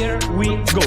Here we go.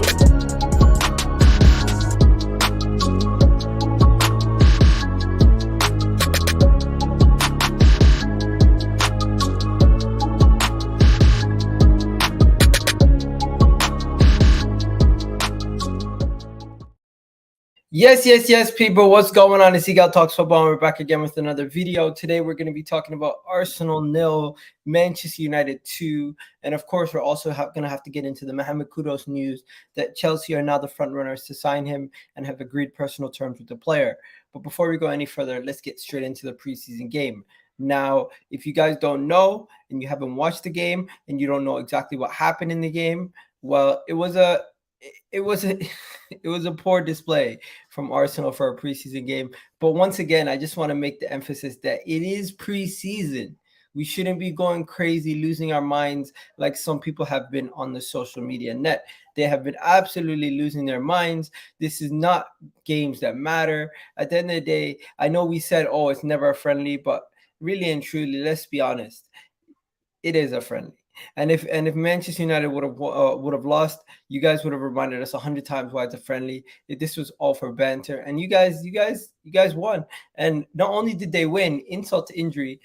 Yes, people. What's going on? It's Eagle Talks Football. We're back again with another video. Today, we're going to be talking about Arsenal 0, Manchester United 2. And of course, we're also going to have to get into the Mohammed Kudus news that Chelsea are now the front runners to sign him and have agreed personal terms with the player. But before we go any further, let's get straight into the preseason game. Now, if you guys don't know and you haven't watched the game and you don't know exactly what happened in the game, well, it was a poor display from Arsenal for a preseason game. But once again, I just want to make the emphasis that it is preseason. We shouldn't be going crazy, losing our minds like some people have been on the social media net. They have been absolutely losing their minds. This is not games that matter. At the end of the day, I know we said, oh, it's never a friendly, but really and truly, let's be honest, it is a friendly. And if Manchester United would have lost, you guys would have reminded us 100 times why it's a friendly. This was all for banter, and you guys won. And not only did they win, insult to injury,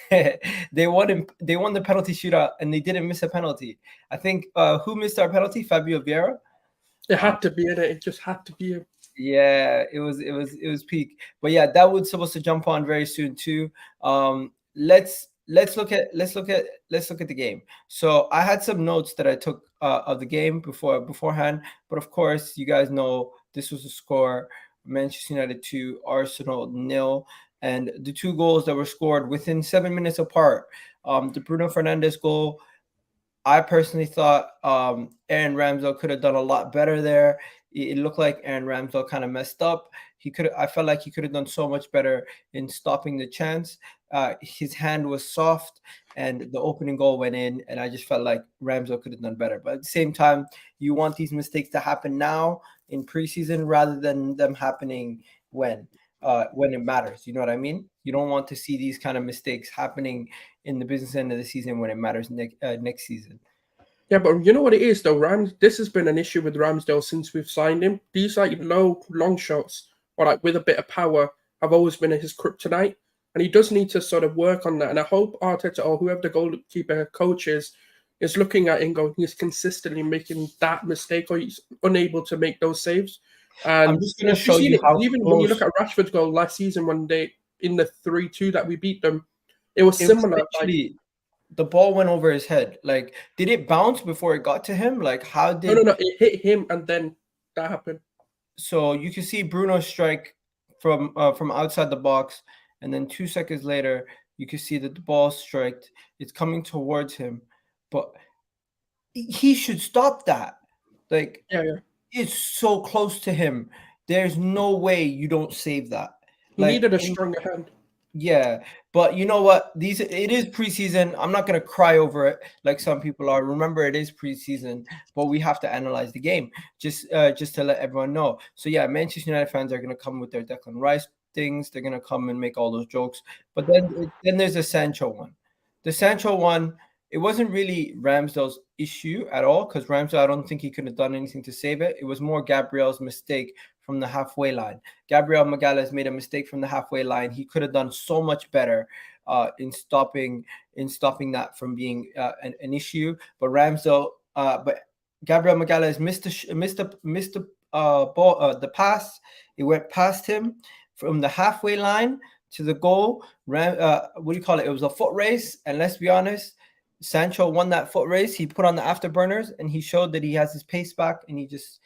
they won the penalty shootout, and they didn't miss a penalty. I think who missed our penalty? Fabio Vieira. It had to be in it. It just had to be. Yeah, it was peak. But yeah, that was supposed to jump on very soon too. Let's look at the game. So I had some notes that I took of the game beforehand, but of course you guys know this was the score: Manchester United 2, Arsenal 0, and the two goals that were scored within 7 minutes apart. The Bruno Fernandes goal, I personally thought Aaron Ramsdale could have done a lot better there. It looked like Aaron Ramsdale kind of messed up. I felt like he could have done so much better in stopping the chance. His hand was soft and the opening goal went in, and I just felt like Ramsdale could have done better. But at the same time, you want these mistakes to happen now in preseason rather than them happening when it matters. You know what I mean? You don't want to see these kind of mistakes happening in the business end of the season when it matters next season. Yeah, but you know what it is though, this has been an issue with Ramsdale since we've signed him. These like low long shots or like with a bit of power have always been his kryptonite, and he does need to sort of work on that. And I hope Arteta or whoever the goalkeeper coach is looking at him going, he's consistently making that mistake or he's unable to make those saves. And I'm just going to show you how even when you look at Rashford's goal last season when they in the 3-2 that we beat them, it was similar. The ball went over his head. Like, did it bounce before it got to him? Like, how did... No. It hit him, and then that happened. So you can see Bruno strike from outside the box, and then 2 seconds later, you can see that the ball striked. It's coming towards him, but he should stop that. Like, yeah. It's so close to him. There's no way you don't save that. He needed a stronger hand. Yeah, but you know what? It is preseason. I'm not gonna cry over it like some people are. Remember, it is preseason, but we have to analyze the game just to let everyone know. So yeah, Manchester United fans are gonna come with their Declan Rice things. They're gonna come and make all those jokes. But then there's the Sancho one. The Sancho one, it wasn't really Ramsdale's issue at all because Ramsdale, I don't think he could have done anything to save it. It was more Gabriel's mistake from the halfway line. Gabriel Magalhães made a mistake from the halfway line. He could have done so much better in stopping that from being an issue. But Gabriel Magalhães missed the ball, the pass. It went past him from the halfway line to the goal. What do you call it? It was a foot race, and let's be honest, Sancho won that foot race. He put on the afterburners, and he showed that he has his pace back, and he just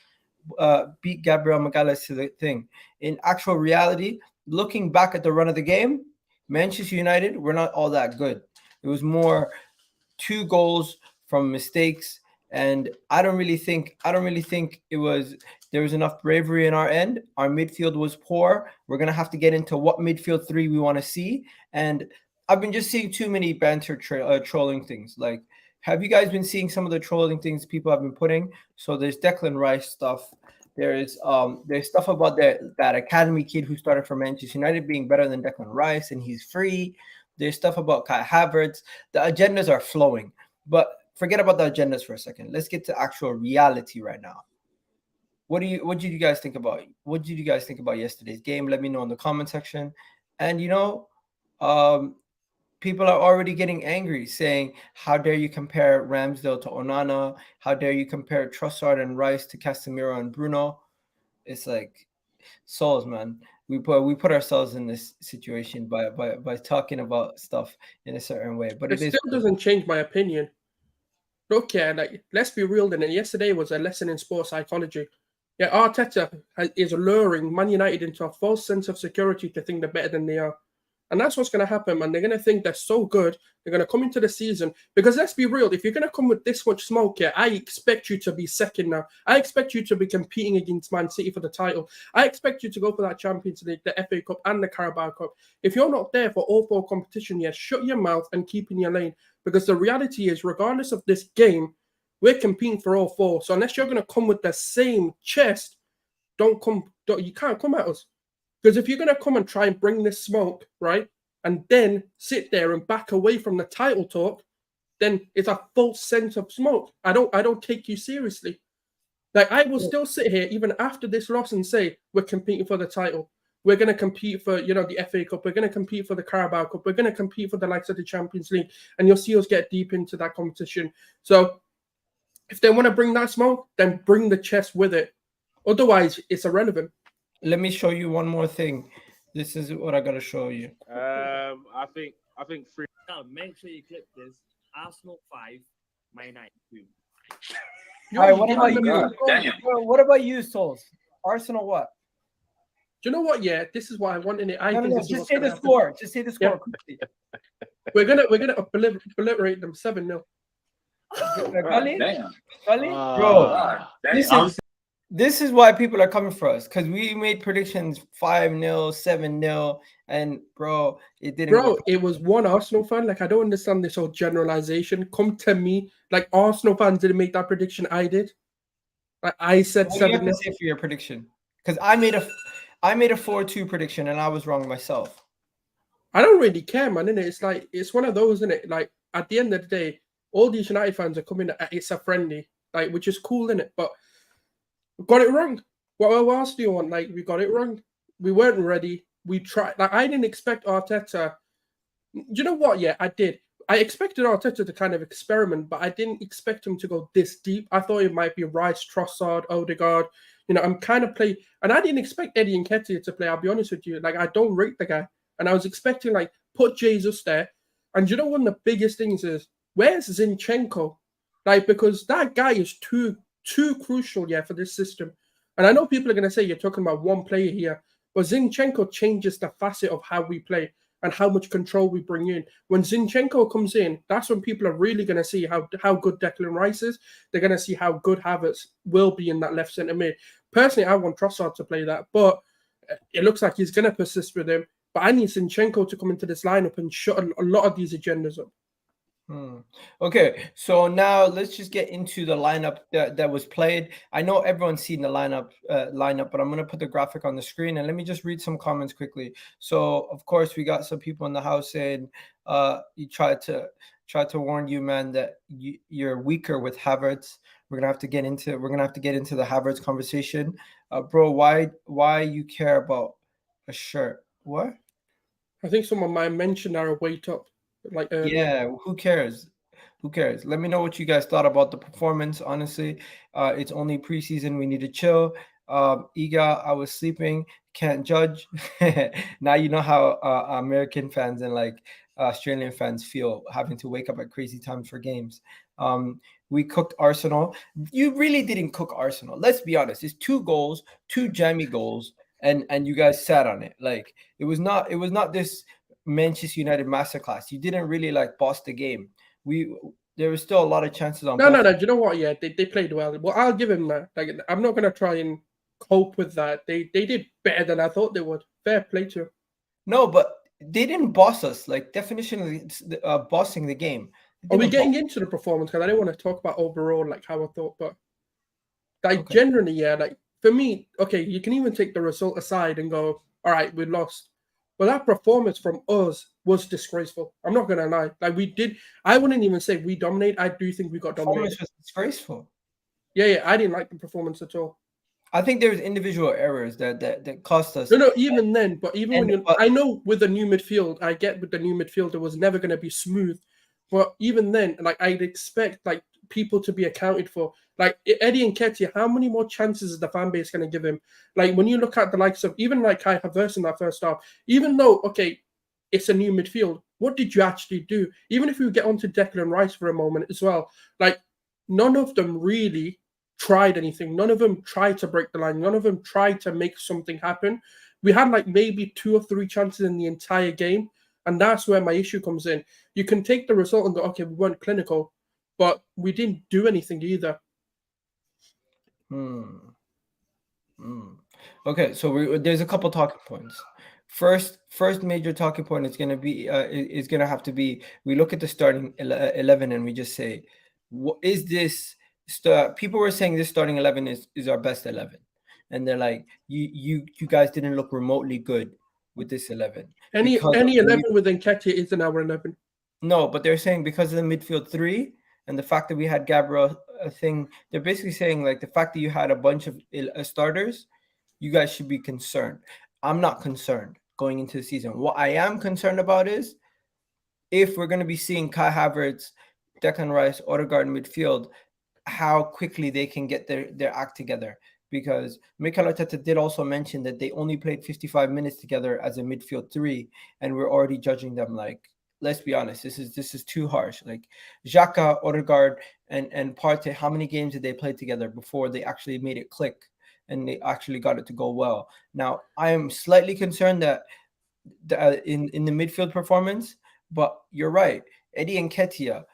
beat Gabriel Magalhães to the thing. In actual reality, looking back at the run of the game, Manchester United were not all that good. It was more 2 goals from mistakes, and I don't really think there was enough bravery in our end. Our midfield was poor. We're gonna have to get into what midfield 3 we want to see, and I've been just seeing too many banter trolling things. Like, have you guys been seeing some of the trolling things people have been putting? So there's Declan Rice stuff. There's stuff about that academy kid who started for Manchester United being better than Declan Rice and he's free. There's stuff about Kai Havertz. The agendas are flowing. But forget about the agendas for a second. Let's get to actual reality right now. What did you guys think about? What did you guys think about yesterday's game? Let me know in the comment section. And people are already getting angry, saying, "How dare you compare Ramsdale to Onana? How dare you compare Trossard and Rice to Casemiro and Bruno?" It's like, souls, man. We put ourselves in this situation by talking about stuff in a certain way. But it still doesn't change my opinion. Look, yeah, like, let's be real. Then, and yesterday was a lesson in sports psychology. Yeah, Arteta is luring Man United into a false sense of security to think they're better than they are. And that's what's going to happen, man. They're going to think they're so good. They're going to come into the season. Because let's be real, if you're going to come with this much smoke here, I expect you to be second now. I expect you to be competing against Man City for the title. I expect you to go for that Champions League, the FA Cup and the Carabao Cup. If you're not there for all four competition yet, shut your mouth and keep in your lane. Because the reality is, regardless of this game, we're competing for all four. So unless you're going to come with the same chest, you can't come at us. Because if you're going to come and try and bring this smoke, right, and then sit there and back away from the title talk, then it's a false sense of smoke. I don't take you seriously. Like, I will still sit here even after this loss and say we're competing for the title. We're going to compete for, the FA Cup. We're going to compete for the Carabao Cup. We're going to compete for the likes of the Champions League. And you'll see us get deep into that competition. So if they want to bring that smoke, then bring the chest with it. Otherwise, it's irrelevant. Let me show you one more thing. This is what I got to show you. I think 3. Now, make sure you clip this. Arsenal 5, Man United 2. All right, what about you? What about you, Souls? Arsenal what? Do you know what? Yeah, this is why I wanted it. Just say the score. Just say the score quickly. We're gonna obliterate them 7-0. Bro, this is why people are coming for us, because we made predictions 5-0, 7-0, and bro, it didn't. Bro, it was one Arsenal fan. Like, I don't understand this whole generalization. Come to me, like, Arsenal fans didn't make that prediction. I did. Like, I said 7-0. What do you have to say for your prediction? Because I made a 4-2 prediction and I was wrong myself. I don't really care, man. Innit? It's like, it's one of those, isn't it? Like, at the end of the day, all these United fans are coming. It's a friendly, like, which is cool, innit? But we got it wrong. What else do you want? Like, we got it wrong. We weren't ready. We tried. Like, I didn't expect Arteta. You know what? Yeah, I did. I expected Arteta to kind of experiment, but I didn't expect him to go this deep. I thought it might be Rice, Trossard, Odegaard. I'm kind of play, and I didn't expect Eddie Nketiah to play. I'll be honest with you. Like, I don't rate the guy, and I was expecting, like, put Jesus there. And one of the biggest things is, where's Zinchenko? Like, because that guy is too crucial, yeah, for this system. And I know people are going to say you're talking about one player here, but Zinchenko changes the facet of how we play and how much control we bring in. When Zinchenko comes in, that's when people are really going to see how good Declan Rice is. They're going to see how good Havertz will be in that left centre mid. Personally, I want Trossard to play that, but it looks like he's going to persist with him. But I need Zinchenko to come into this lineup and shut a lot of these agendas up. Okay, so now let's just get into the lineup that was played. I know everyone's seen the lineup, but I'm going to put the graphic on the screen, and let me just read some comments quickly. So, of course, we got some people in the house saying, you tried to warn you, man, that you're weaker with Havertz. We're gonna have to get into the Havertz conversation, bro. Why you care about a shirt? What? I think someone might mention our weight up. Like, yeah, who cares? Let me know what you guys thought about the performance. Honestly, it's only preseason. We need to chill. Iga, I was sleeping. Can't judge. Now you know how American fans and like Australian fans feel having to wake up at crazy times for games. We cooked Arsenal. You really didn't cook Arsenal. Let's be honest. It's 2 goals, 2 jammy goals, and you guys sat on it. Like, it was not this Manchester United masterclass. You didn't really like boss the game. There was still a lot of chances on. No. Do you know what? Yeah, they played well. Well, I'll give him that. Like, I'm not gonna try and cope with that. They did better than I thought they would. Fair play to them. No, but they didn't boss us. Like, definition of bossing the game. Are we getting into the performance? Because I don't want to talk about overall, like, how I thought, but like, generally, yeah. Like, for me, okay, you can even take the result aside and go, all right, we lost. But that performance from us was disgraceful. I'm not gonna lie. I wouldn't even say we dominate. I do think we got dominated. Performance was disgraceful. Yeah, I didn't like the performance at all. I think there's individual errors that cost us. No, even then, but I know with the new midfield, I get with the new midfield, it was never going to be smooth. But even then, like I'd expect like people to be accounted for. Like Eddie Nketiah, how many more chances is the fan base going to give him? Like when you look at the likes of even like Kai Havertz in that first half, even though okay, it's a new midfield, what did you actually do? Even if you get onto Declan Rice for a moment as well, like none of them really tried anything. None of them tried to break the line. None of them tried to make something happen. We had like maybe 2 or 3 chances in the entire game. And that's where my issue comes in. You can take the result and go, okay, we weren't clinical, but we didn't do anything either. Okay, so there's a couple talking points. First major talking point is going to be have to be we look at the starting 11 and we just say, what is this? People were saying this starting 11 is our best 11, and they're like, you guys didn't look remotely good with this 11. Any 11 with Nketiah isn't our 11. No, but they're saying because of the midfield 3 and the fact that we had Gabriel thing, they're basically saying like the fact that you had a bunch of starters, you guys should be concerned. I'm not concerned going into the season. What I am concerned about is if we're going to be seeing Kai Havertz, Declan Rice, Odegaard in midfield, how quickly they can get their act together. Because Mikel Arteta did also mention that they only played 55 minutes together as a midfield 3, and we're already judging them like, let's be honest, this is too harsh. Like Xhaka, Odegaard, and Partey, how many games did they play together before they actually made it click and they actually got it to go well? Now, I am slightly concerned that in the midfield performance, but you're right. Eddie Nketiah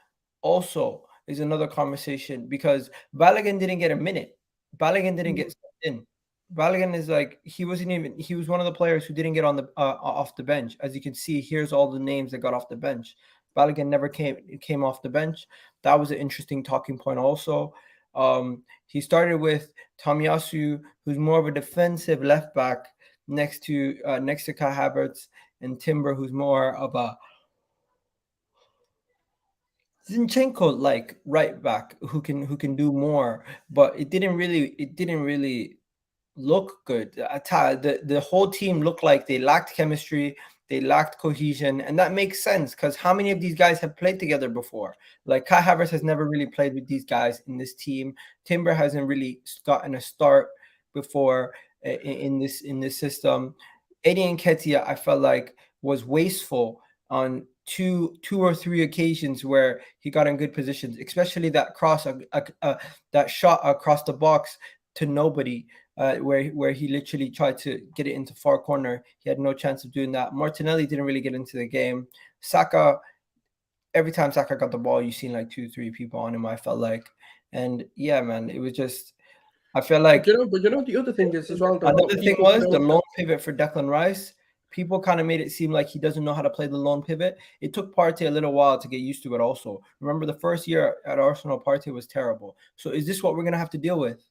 also is another conversation because Balogun didn't get a minute. Balogun didn't get in. Balogun is like he was one of the players who didn't get on the off the bench. As you can see, here's all the names that got off the bench. Balogun never came off the bench. That was an interesting talking point also. He started with Tomiyasu, who's more of a defensive left back next to Kai Havertz, and Timber, who's more of a Zinchenko like right back who can do more, but it didn't really look good. The whole team looked like they lacked chemistry, they lacked cohesion, and that makes sense because how many of these guys have played together before? Like Kai Havertz has never really played with these guys in this team. Timber hasn't really gotten a start before in this system. Eddie Nketiah, I felt like, was wasteful on two or three occasions where he got in good positions, especially that cross, that shot across the box to nobody, where he literally tried to get it into far corner. He had no chance of doing that. Martinelli didn't really get into the game. Saka, every time Saka got the ball, you seen like 2-3 people on him, I felt like. And yeah, man, it was just, I feel like... But the other thing is as well... Another thing was the lone pivot for Declan Rice. People kind of made it seem like he doesn't know how to play the lone pivot. It took Partey a little while to get used to it also. Remember the first year at Arsenal, Partey was terrible. So is this what we're going to have to deal with?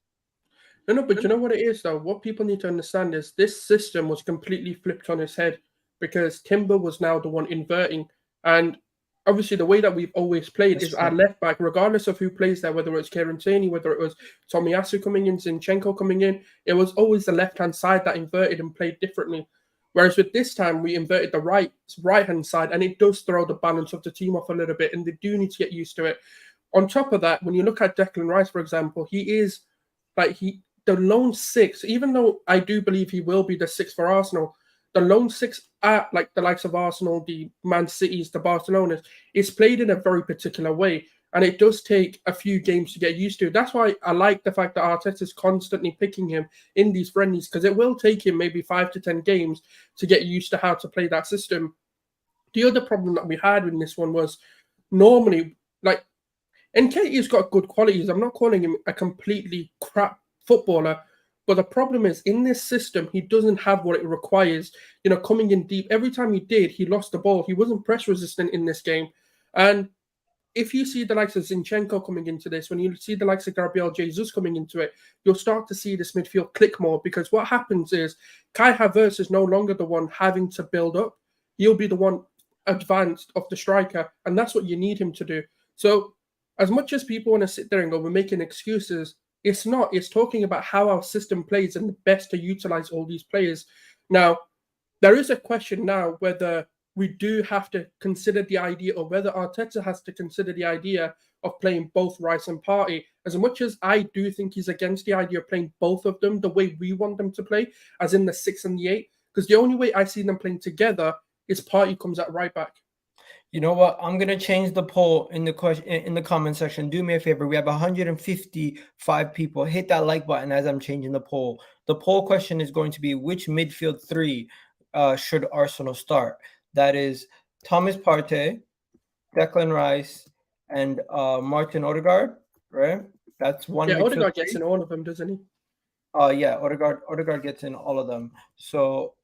No, but you know what it is, though? What people need to understand is this system was completely flipped on its head because Timber was now the one inverting. And obviously the way that we've always played is our left back, regardless of who plays there, whether it's Kieran Tierney, whether it was Tomiyasu coming in, Zinchenko coming in, it was always the left-hand side that inverted and played differently. Whereas with this time, we inverted the right-hand side, and it does throw the balance of the team off a little bit, and they do need to get used to it. On top of that, when you look at Declan Rice, for example, he is like the lone six, even though I do believe he will be the sixth for Arsenal, the lone six at like the likes of Arsenal, the Man Cities, the Barcelonas, is played in a very particular way. And it does take a few games to get used to. That's why I like the fact that Arteta is constantly picking him in these friendlies, because it will take him maybe 5 to 10 games to get used to how to play that system. The other problem that we had in this one was normally, like, Nketiah's got good qualities. I'm not calling him a completely crap footballer, but the problem is in this system, he doesn't have what it requires. You know, coming in deep, every time he did, he lost the ball. He wasn't press resistant in this game. And if you see the likes of Zinchenko coming into this, when you see the likes of Gabriel Jesus coming into it, you'll start to see this midfield click more, because what happens is Kai Havertz is no longer the one having to build up. He'll be the one advanced of the striker, and that's what you need him to do. So as much as people want to sit there and go, we're making excuses, it's not. It's talking about how our system plays and the best to utilize all these players. Now, there is a question now whether we do have to consider the idea, or whether Arteta has to consider the idea of playing both Rice and Partey. As much as I do think he's against the idea of playing both of them the way we want them to play, as in the 6 and the 8, because the only way I see them playing together is Partey comes at right back. You know what? I'm gonna change the poll in the question in the comment section. Do me a favor. We have 155 people. Hit that like button as I'm changing the poll. The poll question is going to be, which midfield three should Arsenal start? That is Thomas Partey, Declan Rice, and Martin Odegaard. Right? That's one. Yeah, midfield Odegaard three. gets in all of them, doesn't he? Yeah, Odegaard gets in all of them. So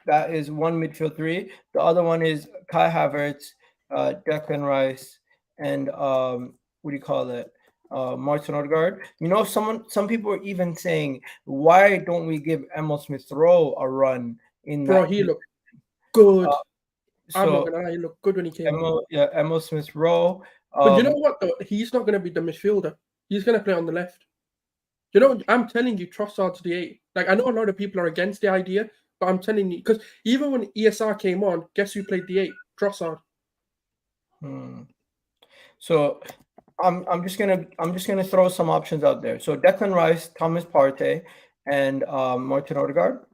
that is one midfield three. The other one is Kai Havertz, Declan Rice, and what do you call it? Martin Odegaard. You know, some people are even saying, why don't we give Emile Smith-Rowe a run in Bro, that? he looked good. I'm So not gonna lie, he looked good when he came on. Emile Smith-Rowe. But you know what though? He's not gonna be the midfielder. He's gonna play on the left. You know, I'm telling you, Trossard's the 8. Like, I know a lot of people are against the idea, but I'm telling you, because even when ESR came on, guess who played the 8? Trossard. So I'm just gonna throw some options out there. So Declan Rice, Thomas Partey, and Martin Odegaard.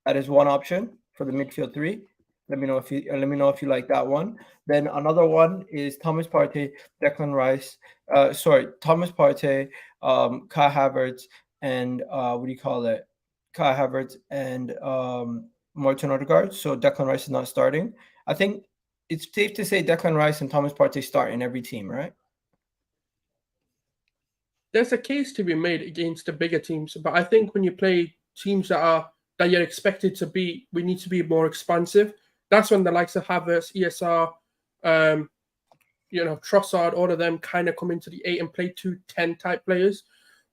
That is one option for the midfield three. Let me know if you like that one. Then another one is Thomas Partey, Declan Rice. Thomas Partey, Kai Havertz, and Kai Havertz and Martin Odegaard. So Declan Rice is not starting. I think it's safe to say Declan Rice and Thomas Partey start in every team, right? There's a case to be made against the bigger teams, but I think when you play teams that you're expected to beat, we need to be more expansive. That's when the likes of Havertz, ESR, Trossard, all of them kind of come into the 8 and play 2-10 type players.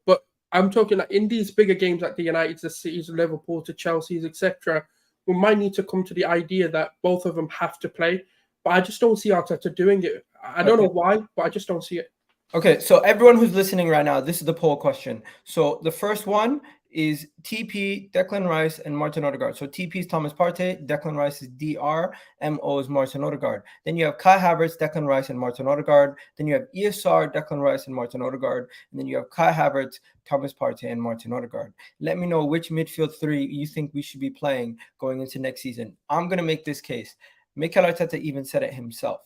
But I'm talking like in these bigger games like the Uniteds, the Cities, Liverpool, to Chelsea's, etc., we might need to come to the idea that both of them have to play. But I just don't see Arteta doing it. I don't know why, but I just don't see it. Okay, so everyone who's listening right now, this is the poll question. So the first one is TP, Declan Rice, and Martin Odegaard. So TP is Thomas Partey, Declan Rice is DR, MO is Martin Odegaard. Then you have Kai Havertz, Declan Rice, and Martin Odegaard. Then you have ESR, Declan Rice, and Martin Odegaard. And then you have Kai Havertz, Thomas Partey, and Martin Odegaard. Let me know which midfield three you think we should be playing going into next season. I'm going to make this case. Mikel Arteta even said it himself.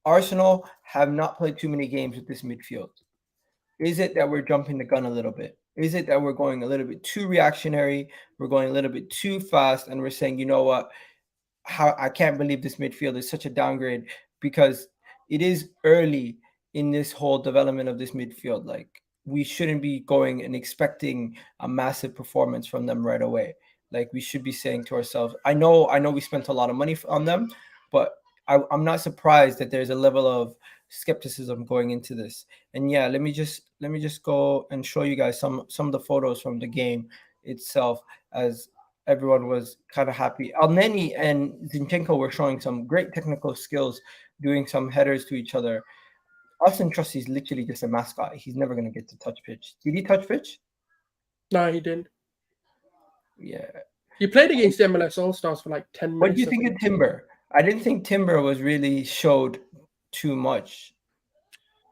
Arsenal have not played too many games with this midfield. Is it that we're jumping the gun a little bit? Is it that we're going a little bit too reactionary? We're going a little bit too fast, and we're saying, you know what? I can't believe this midfield is such a downgrade, because it is early in this whole development of this midfield. Like, we shouldn't be going and expecting a massive performance from them right away. Like, we should be saying to ourselves, I know we spent a lot of money on them, but I'm not surprised that there's a level of skepticism going into this. And yeah, let me just go and show you guys some of the photos from the game itself, as everyone was kind of happy. Elneny and Zinchenko were showing some great technical skills, doing some headers to each other. Austin Trusty is literally just a mascot. He's never going to get to touch pitch. Did he touch pitch? No, he didn't. Yeah. He played against the MLS All-Stars for like 10 minutes. What do you think of Timber? I didn't think Timber was really showed too much.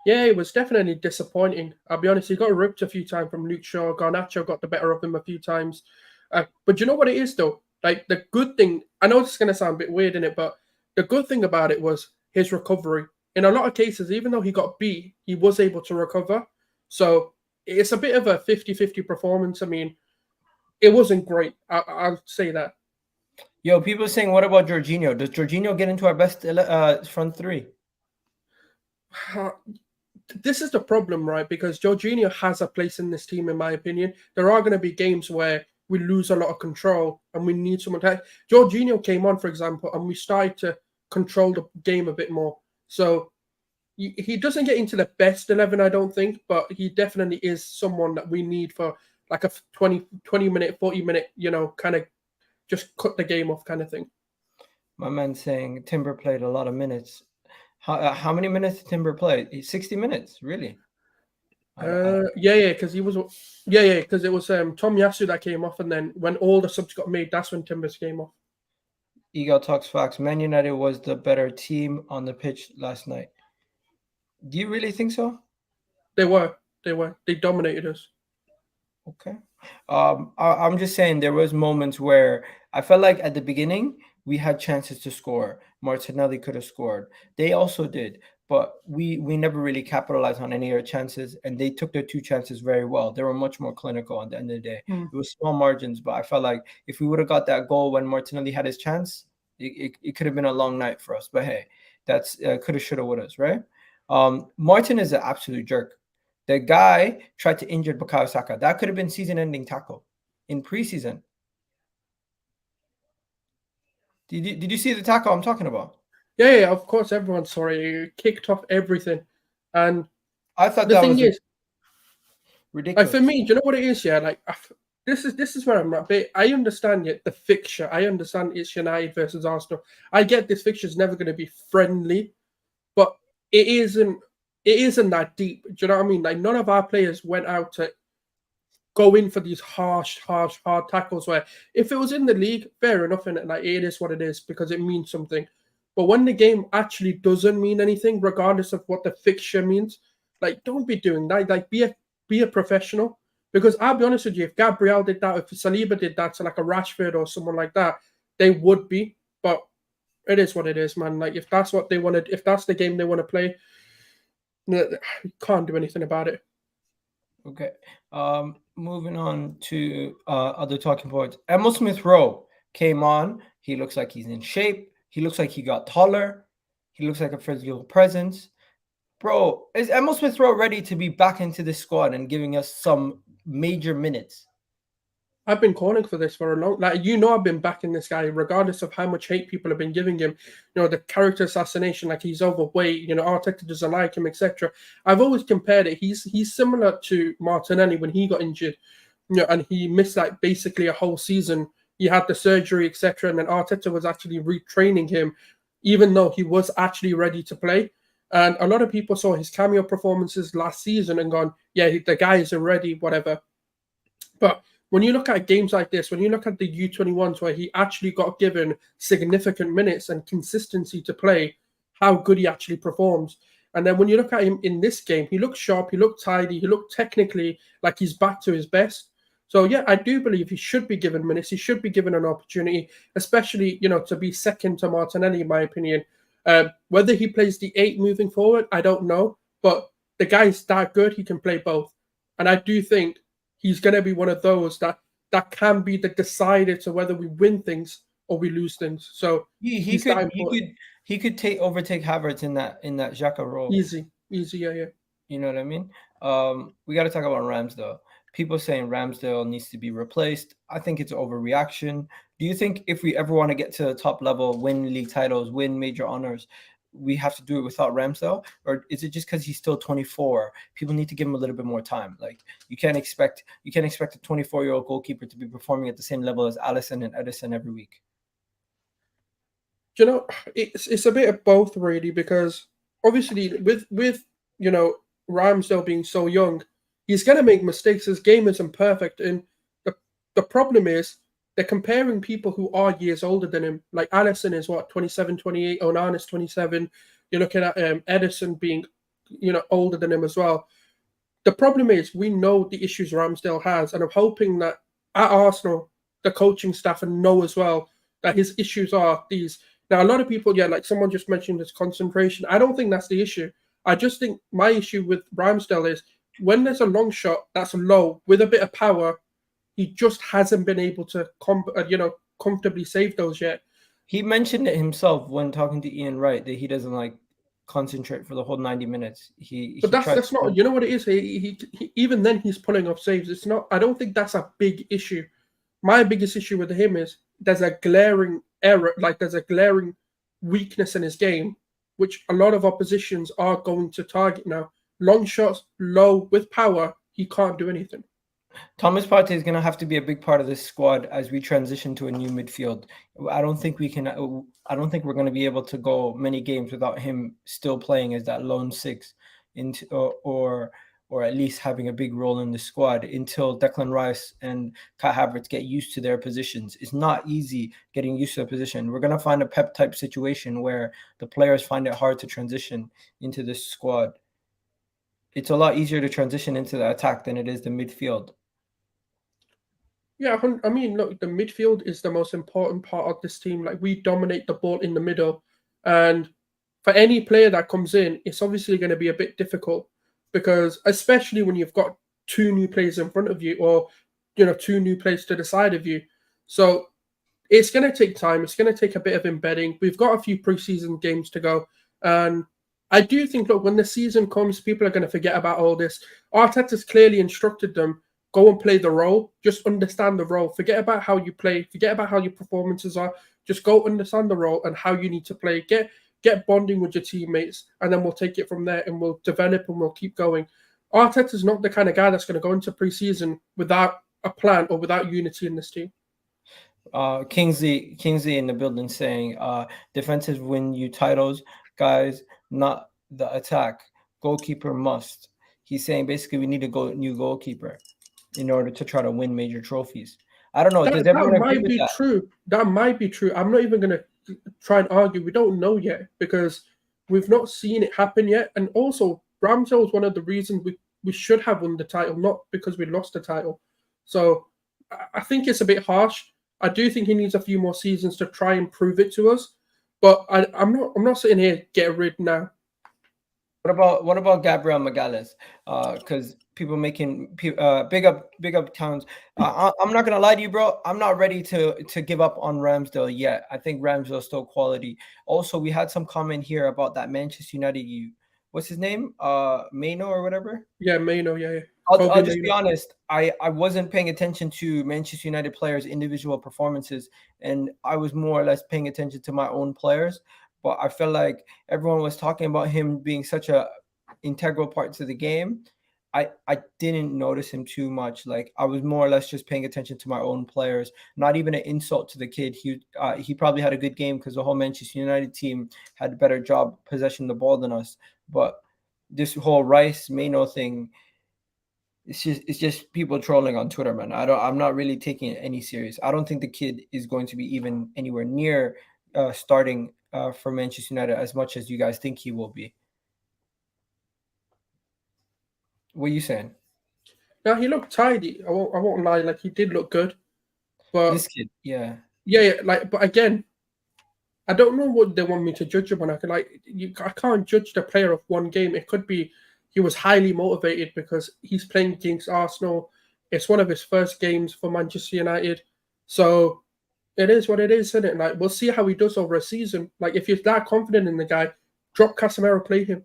Yeah, it was definitely disappointing. I'll be honest, he got ripped a few times from Luke Shaw. Garnacho got the better of him a few times. But you know what it is, though? Like, the good thing, I know this is going to sound a bit weird, innit? But the good thing about it was his recovery. In a lot of cases, even though he got beat, he was able to recover. So it's a bit of a 50-50 performance. I mean, it wasn't great. I'll say that. Yo, people are saying, what about Jorginho? Does Jorginho get into our best front three? This is the problem, right? Because Jorginho has a place in this team, in my opinion. There are going to be games where we lose a lot of control and we need someone to... Jorginho came on, for example, and we started to control the game a bit more. So he doesn't get into the best 11, I don't think, but he definitely is someone that we need for like a 20 minute, 40 minute, kind of just cut the game off kind of thing. My man saying Timber played a lot of minutes. How many minutes did Timber play? 60 minutes, really? Because because it was Tom Yasu that came off, and then when all the subs got made, that's when Timbers came off. Eagle talks facts. Man United was the better team on the pitch last night. Do you really think so? They were. They dominated us. Okay. I'm just saying there was moments where I felt like at the beginning we had chances to score. Martinelli could have scored. They also did, but we never really capitalized on any of our chances, and they took their 2 chances very well. They were much more clinical at the end of the day. It was small margins, but I felt like if we would have got that goal when Martinelli had his chance, it could have been a long night for us. But hey, that's coulda, shoulda, wouldas, right? Martin is an absolute jerk. The guy tried to injure Bukayo Saka. That could have been season-ending tackle in preseason. Did you see the tackle I'm talking about? Yeah, of course. Everyone saw it. He kicked off everything, and I thought the thing is ridiculous. for me, do you know what it is? Yeah, like this is where I'm at. But I understand the fixture. I understand it's United versus Arsenal. I get this fixture is never going to be friendly, but it isn't that deep. Do you know what I mean? Like none of our players went out to go in for these hard tackles. Where if it was in the league, fair enough, and like it is what it is because it means something. But when the game actually doesn't mean anything, regardless of what the fixture means, like don't be doing that. Like be a professional. Because I'll be honest with you, if Gabriel did that, if Saliba did that to like a Rashford or someone like that, they would be. But it is what it is, man. Like if that's what they wanted, if that's the game they want to play, you can't do anything about it. Okay. Moving on to other talking points. Emile Smith-Rowe came on. He looks like he's in shape. He looks like he got taller. He looks like a physical presence. Bro, is Emile Smith-Rowe ready to be back into the squad and giving us some major minutes? I've been calling for this for a long, I've been backing this guy regardless of how much hate people have been giving him. The character assassination, like he's overweight. Arteta doesn't like him, etc. I've always compared it. He's similar to Martinelli when he got injured, and he missed like basically a whole season. He had the surgery, etc. And then Arteta was actually retraining him, even though he was actually ready to play. And a lot of people saw his cameo performances last season and gone, yeah, the guy isn't ready, whatever. But when you look at games like this, when you look at the U21s where he actually got given significant minutes and consistency to play, how good he actually performs. And then when you look at him in this game, he looked sharp, he looked tidy, he looked technically like he's back to his best. So, yeah, I do believe he should be given minutes. He should be given an opportunity, especially, to be second to Martinelli, in my opinion. Whether he plays the 8 moving forward, I don't know. But the guy's that good, he can play both. And I do think he's going to be one of those that can be the decider to whether we win things or we lose things. So he could overtake Havertz in that Xhaka role. Easy, yeah. You know what I mean? We got to talk about Ramsdale. People saying Ramsdale needs to be replaced. I think it's overreaction. Do you think if we ever want to get to the top level, win league titles, win major honors, we have to do it without Ramsdale? Or is it just because he's still 24? People need to give him a little bit more time. Like you can't expect a 24-year-old goalkeeper to be performing at the same level as Alisson and Edison every week. It's a bit of both really, because obviously with Ramsdale being so young, he's going to make mistakes. His game isn't perfect. And the problem is they're comparing people who are years older than him. Like Alisson is 27, 28. Onana is 27. You're looking at Edison being, older than him as well. The problem is we know the issues Ramsdale has. And I'm hoping that at Arsenal, the coaching staff know as well that his issues are these. Now, a lot of people, like someone just mentioned his concentration. I don't think that's the issue. I just think my issue with Ramsdale is when there's a long shot that's low with a bit of power, he just hasn't been able to comfortably save those yet. He mentioned it himself when talking to Ian Wright that he doesn't concentrate for the whole 90 minutes. But that's not. You know what it is? He even then he's pulling off saves. It's not. I don't think that's a big issue. My biggest issue with him is there's a glaring error. Like there's a glaring weakness in his game which a lot of oppositions are going to target now. Long shots, low, with power, he can't do anything. Thomas Partey is going to have to be a big part of this squad as we transition to a new midfield. I don't think we're going to be able to go many games without him still playing as that lone six, or at least having a big role in the squad until Declan Rice and Kai Havertz get used to their positions. It's not easy getting used to a position. We're going to find a Pep type situation where the players find it hard to transition into this squad. It's a lot easier to transition into the attack than it is the midfield. Yeah, I mean, look, the midfield is the most important part of this team. Like, we dominate the ball in the middle. And for any player that comes in, it's obviously going to be a bit difficult because especially when you've got two new players in front of you or, two new players to the side of you. So it's going to take time. It's going to take a bit of embedding. We've got a few preseason games to go. And I do think, look, when the season comes, people are going to forget about all this. Arteta's clearly instructed them, go and play the role. Just understand the role. Forget about how you play. Forget about how your performances are. Just go understand the role and how you need to play. Get bonding with your teammates, and then we'll take it from there and we'll develop and we'll keep going. Arteta's not the kind of guy that's going to go into preseason without a plan or without unity in this team. Kingsley in the building saying, defensive win you titles, guys, not the attack. Goalkeeper must. He's saying basically we need a new goalkeeper in order to try to win major trophies. I don't know. Does everyone agree with that? True. That might be true. I'm not even going to try and argue. We don't know yet because we've not seen it happen yet. And also, Ramsdale is one of the reasons we should have won the title, not because we lost the title. So I think it's a bit harsh. I do think he needs a few more seasons to try and prove it to us. But I'm not sitting here get rid now. What about Gabriel Magalhães? Because people making big up towns. I'm not gonna lie to you, bro. I'm not ready to give up on Ramsdale yet. I think Ramsdale's still quality. Also, we had some comment here about that Manchester United. What's his name? Maino or whatever. Yeah, Maino. Yeah. I'll just be honest. I wasn't paying attention to Manchester United players' individual performances, and I was more or less paying attention to my own players. But I felt like everyone was talking about him being such a integral part to the game. I didn't notice him too much. Like, I was more or less just paying attention to my own players. Not even an insult to the kid. He probably had a good game because the whole Manchester United team had a better job possessing the ball than us. But this whole Rice Maino thing, it's just people trolling on Twitter, man. I'm not really taking it any serious. I don't think the kid is going to be even anywhere near starting for Manchester United as much as you guys think he will be. What are you saying? No, he looked tidy. I won't lie. Like, he did look good. But this kid, yeah. Like, but again, I don't know what they want me to judge him on. I can't judge the player of one game. It could be he was highly motivated because he's playing against Arsenal. It's one of his first games for Manchester United. So it is what it is, isn't it? Like, we'll see how he does over a season. Like, if you're that confident in the guy, drop Casemiro, play him,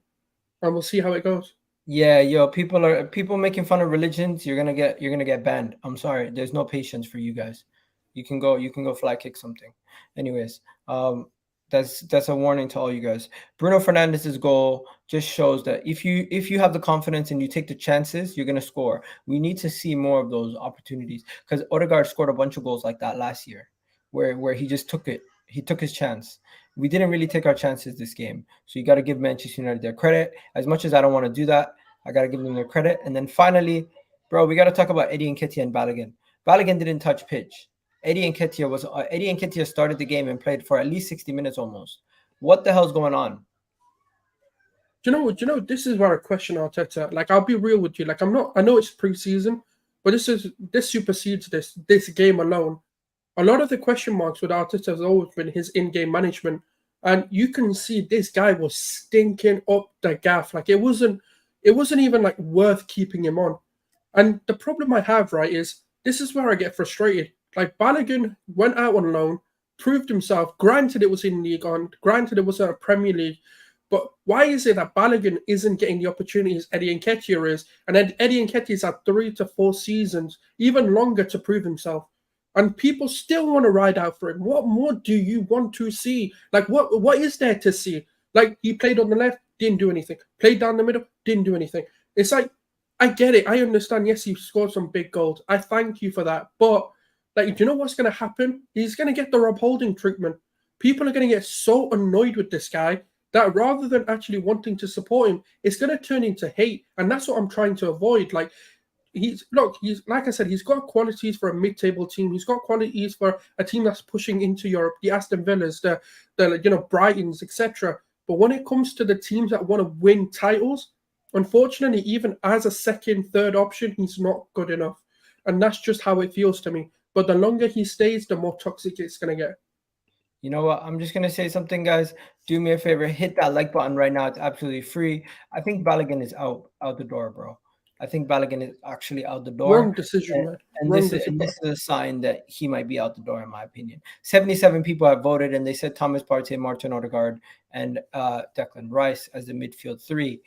and we'll see how it goes. Yeah, yo, people making fun of religions. You're gonna get banned. I'm sorry. There's no patience for you guys. You can go fly kick something. Anyways, that's a warning to all you guys. Bruno Fernandes' goal just shows that if you have the confidence and you take the chances, you're gonna score. We need to see more of those opportunities because Odegaard scored a bunch of goals like that last year, where he just took it. He took his chance. We didn't really take our chances this game. So you got to give Manchester United their credit. As much as I don't want to do that, I got to give them their credit. And then finally, bro, we got to talk about Eddie Nketiah and Balogun. Balogun didn't touch pitch. Eddie Nketiah started the game and played for at least 60 minutes almost. What the hell's going on? Do you know, this is where I question Arteta. Like, I'll be real with you. Like, I know it's preseason, but this supersedes this game alone. A lot of the question marks with Arteta has always been his in-game management. And you can see this guy was stinking up the gaff. Like, it wasn't even like worth keeping him on. And the problem I have, right, is this is where I get frustrated. Like, Balogun went out on loan, proved himself. Granted, it was in League On. Granted, it wasn't a Premier League. But why is it that Balogun isn't getting the opportunities Eddie Nketiah is? And Eddie Nketiah's had 3 to 4 seasons, even longer, to prove himself. And people still want to ride out for him. What more do you want to see? Like, what is there to see? Like, he played on the left, didn't do anything. Played down the middle, didn't do anything. It's like, I get it. I understand. Yes, he scored some big goals. I thank you for that. But, like, do you know what's going to happen? He's going to get the Rob Holding treatment. People are going to get so annoyed with this guy that rather than actually wanting to support him, it's going to turn into hate. And that's what I'm trying to avoid. Like, he's like I said, he's got qualities for a mid-table team. He's got qualities for a team that's pushing into Europe, the Aston Villas, the Brightons, etc. But when it comes to the teams that want to win titles, unfortunately, even as a second, third option, he's not good enough. And that's just how it feels to me. But the longer he stays, the more toxic it's going to get. You know what? I'm just going to say something, guys. Do me a favor. Hit that like button right now. It's absolutely free. I think Balogun is out the door, bro. I think Balogun is actually out the door. Wrong decision, man. And this is a sign that he might be out the door, in my opinion. 77 people have voted, and they said Thomas Partey, Martin Odegaard, and Declan Rice as the midfield three.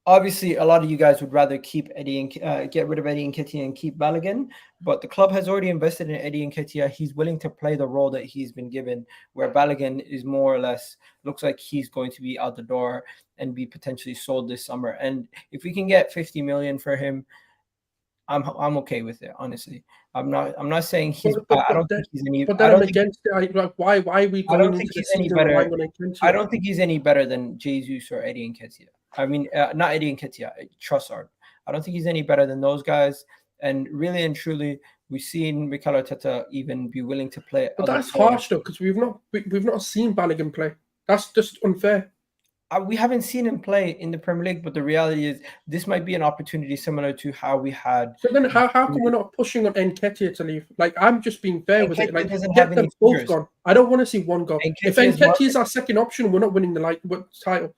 Obviously, a lot of you guys would rather keep get rid of Eddie Nketiah and keep Balogun, but the club has already invested in Eddie Nketiah. He's willing to play the role that he's been given, where Balogun is more or less looks like he's going to be out the door and be potentially sold this summer. And if we can get 50 million for him, I'm okay with it. Honestly, I'm not saying he's. I don't think he's any. But then I'm against it. Like, why are we going into the season? I don't think he's any better than Jesus or Eddie Nketiah. I mean, not Eddie Nketiah, Trossard. I don't think he's any better than those guys. And really and truly, we've seen Mikel Arteta even be willing to play. But that's harsh though, because we've not seen Balogun play. That's just unfair. We haven't seen him play in the Premier League, but the reality is this might be an opportunity similar to how we had. So then, how come we're not pushing on Nketiah to leave? Like, I'm just being fair with it. Like, get them both gone. I don't want to see one go. If Nketiah is our second option, we're not winning the title.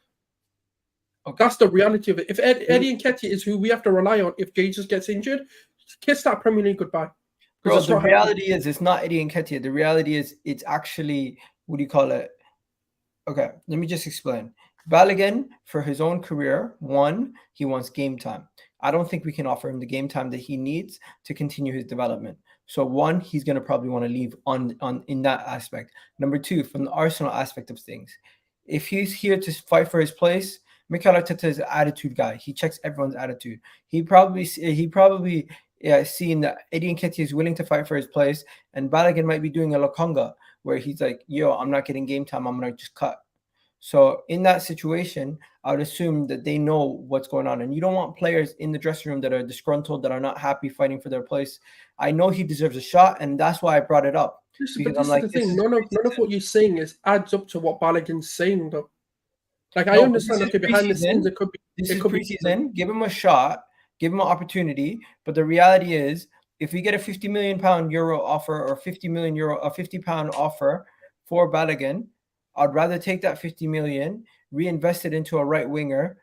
Okay. That's the reality of it. If Eddie Nketiah is who we have to rely on, if Jesus gets injured, kiss that Premier League goodbye. Bro, the reality is it's not Eddie Nketiah. The reality is it's actually, what do you call it? Okay, let me just explain. Balogun, for his own career, one, he wants game time. I don't think we can offer him the game time that he needs to continue his development. So one, he's going to probably want to leave on in that aspect. Number two, from the Arsenal aspect of things, if he's here to fight for his place, Mikel Arteta is an attitude guy. He checks everyone's attitude. He probably seen that Eddie Nketiah is willing to fight for his place, and Balogun might be doing a Lokonga where he's like, yo, I'm not getting game time. I'm going to just cut. So in that situation, I would assume that they know what's going on. And you don't want players in the dressing room that are disgruntled, that are not happy fighting for their place. I know he deserves a shot, and that's why I brought it up. But this is the thing. None of what you're saying adds up to what Balogun's saying, though. Like, I understand, okay, behind the scenes, it could be. This is preseason. Give him a shot. Give him an opportunity. But the reality is, if we get a £50 million offer or a £50 offer for Balogun, I'd rather take that 50 million, reinvest it into a right winger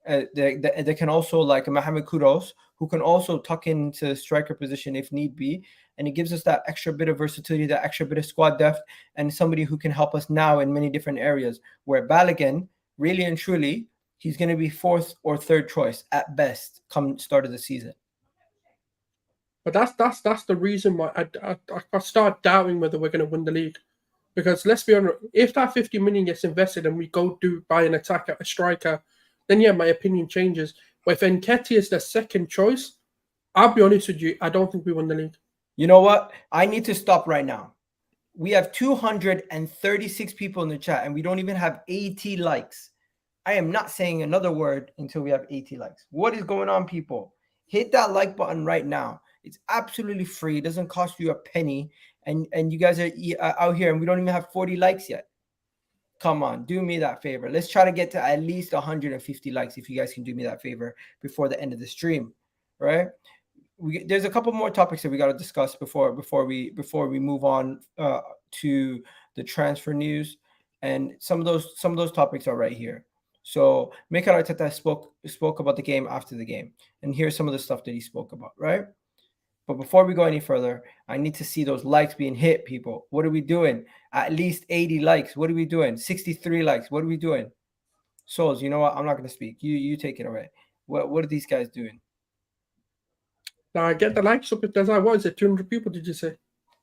that can also, like a Mohammed Kudus, who can also tuck into striker position if need be. And it gives us that extra bit of versatility, that extra bit of squad depth, and somebody who can help us now in many different areas. Where Balogun, really and truly, he's going to be fourth or third choice at best come start of the season. But that's the reason why I start doubting whether we're going to win the league. Because let's be honest, if that 50 million gets invested and we go buy an attacker, a striker, then yeah, my opinion changes. But if Nketiah is the second choice, I'll be honest with you, I don't think we win the league. You know what? I need to stop right now. We have 236 people in the chat, and we don't even have 80 likes. I am not saying another word until we have 80 likes. What is going on, people? Hit that like button right now. It's absolutely free. It doesn't cost you a penny. And you guys are out here, and we don't even have 40 likes yet. Come on, do me that favor. Let's try to get to at least 150 likes if you guys can do me that favor before the end of the stream, right? There's a couple more topics that we got to discuss before we move on to the transfer news, and some of those topics are right here. So Mikel Arteta spoke about the game after the game, and here's some of the stuff that he spoke about, right? But before we go any further, I need to see those likes being hit, people. What are we doing? At least 80 likes. What are we doing? 63 likes. What are we doing? Souls, you know what? I'm not going to speak. You take it away. What are these guys doing? Now, get the likes up if there's, what is it, 200 people, did you say?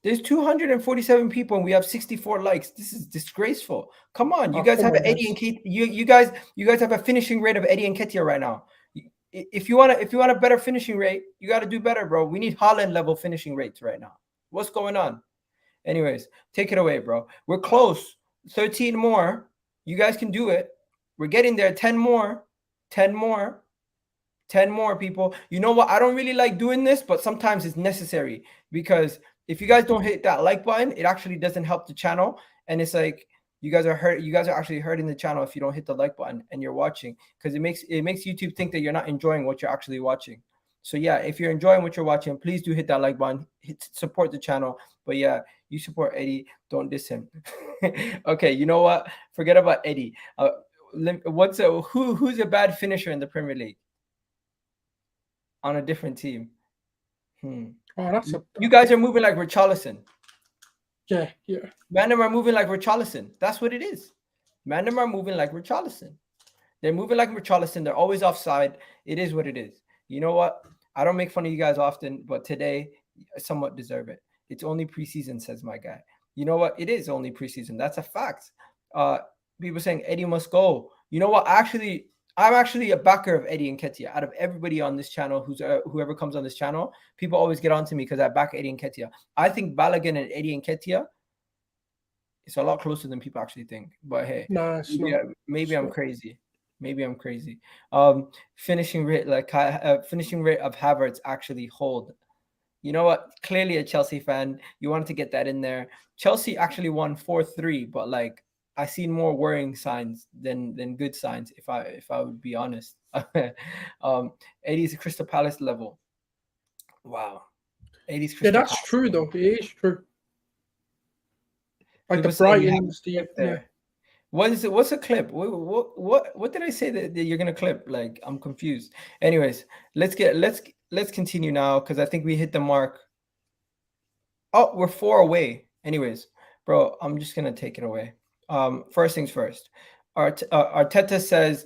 There's 247 people and we have 64 likes. This is disgraceful. Come on, you guys come have on, an Eddie guys. Nketiah. You guys have a finishing rate of Eddie Nketiah right now. If you want a better finishing rate, you got to do better, bro. We need Haaland level finishing rates right now. What's going on? Anyways, take it away, bro. We're close. 13 more. You guys can do it. We're getting there. 10 more. 10 more. 10 more, people. You know what? I don't really like doing this, but sometimes it's necessary, because if you guys don't hit that like button, it actually doesn't help the channel. And it's like you guys are actually hurting the channel if you don't hit the like button and you're watching, because it makes YouTube think that you're not enjoying what you're actually watching. So yeah, if you're enjoying what you're watching, please do hit that like button. Support the channel. But yeah, you support Eddie. Don't diss him. Okay, you know what? Forget about Eddie. Who's a bad finisher in the Premier League on a different team? Oh, you guys are moving like Richarlison. Yeah. Random are moving like Richarlison. That's what it is. Random are moving like Richarlison. They're moving like Richarlison. They're always offside. It is what it is. You know what? I don't make fun of you guys often, but today I somewhat deserve it. It's only preseason, says my guy. You know what? It is only preseason. That's a fact. People saying Eddie must go. You know what? I'm actually a backer of Eddie Nketiah. Out of everybody on this channel, whoever comes on this channel, people always get on to me because I back Eddie Nketiah. I think Balogun and Eddie Nketiah, it's a lot closer than people actually think. But hey, maybe I'm crazy. Maybe I'm crazy. Finishing rate of Havertz actually hold. You know what? Clearly a Chelsea fan. You wanted to get that in there. Chelsea actually won 4-3, but like I seen more worrying signs than good signs, if I would be honest. Eddie's Crystal Palace level. Wow. Eddie's Crystal Palace true level. though. It is true. Like People the Brighton's there. What's a clip? What did I say that you're gonna clip? Like, I'm confused. Anyways, let's continue now, because I think we hit the mark. Oh, we're 4 away. Anyways, bro, I'm just gonna take it away. First things first. Arteta says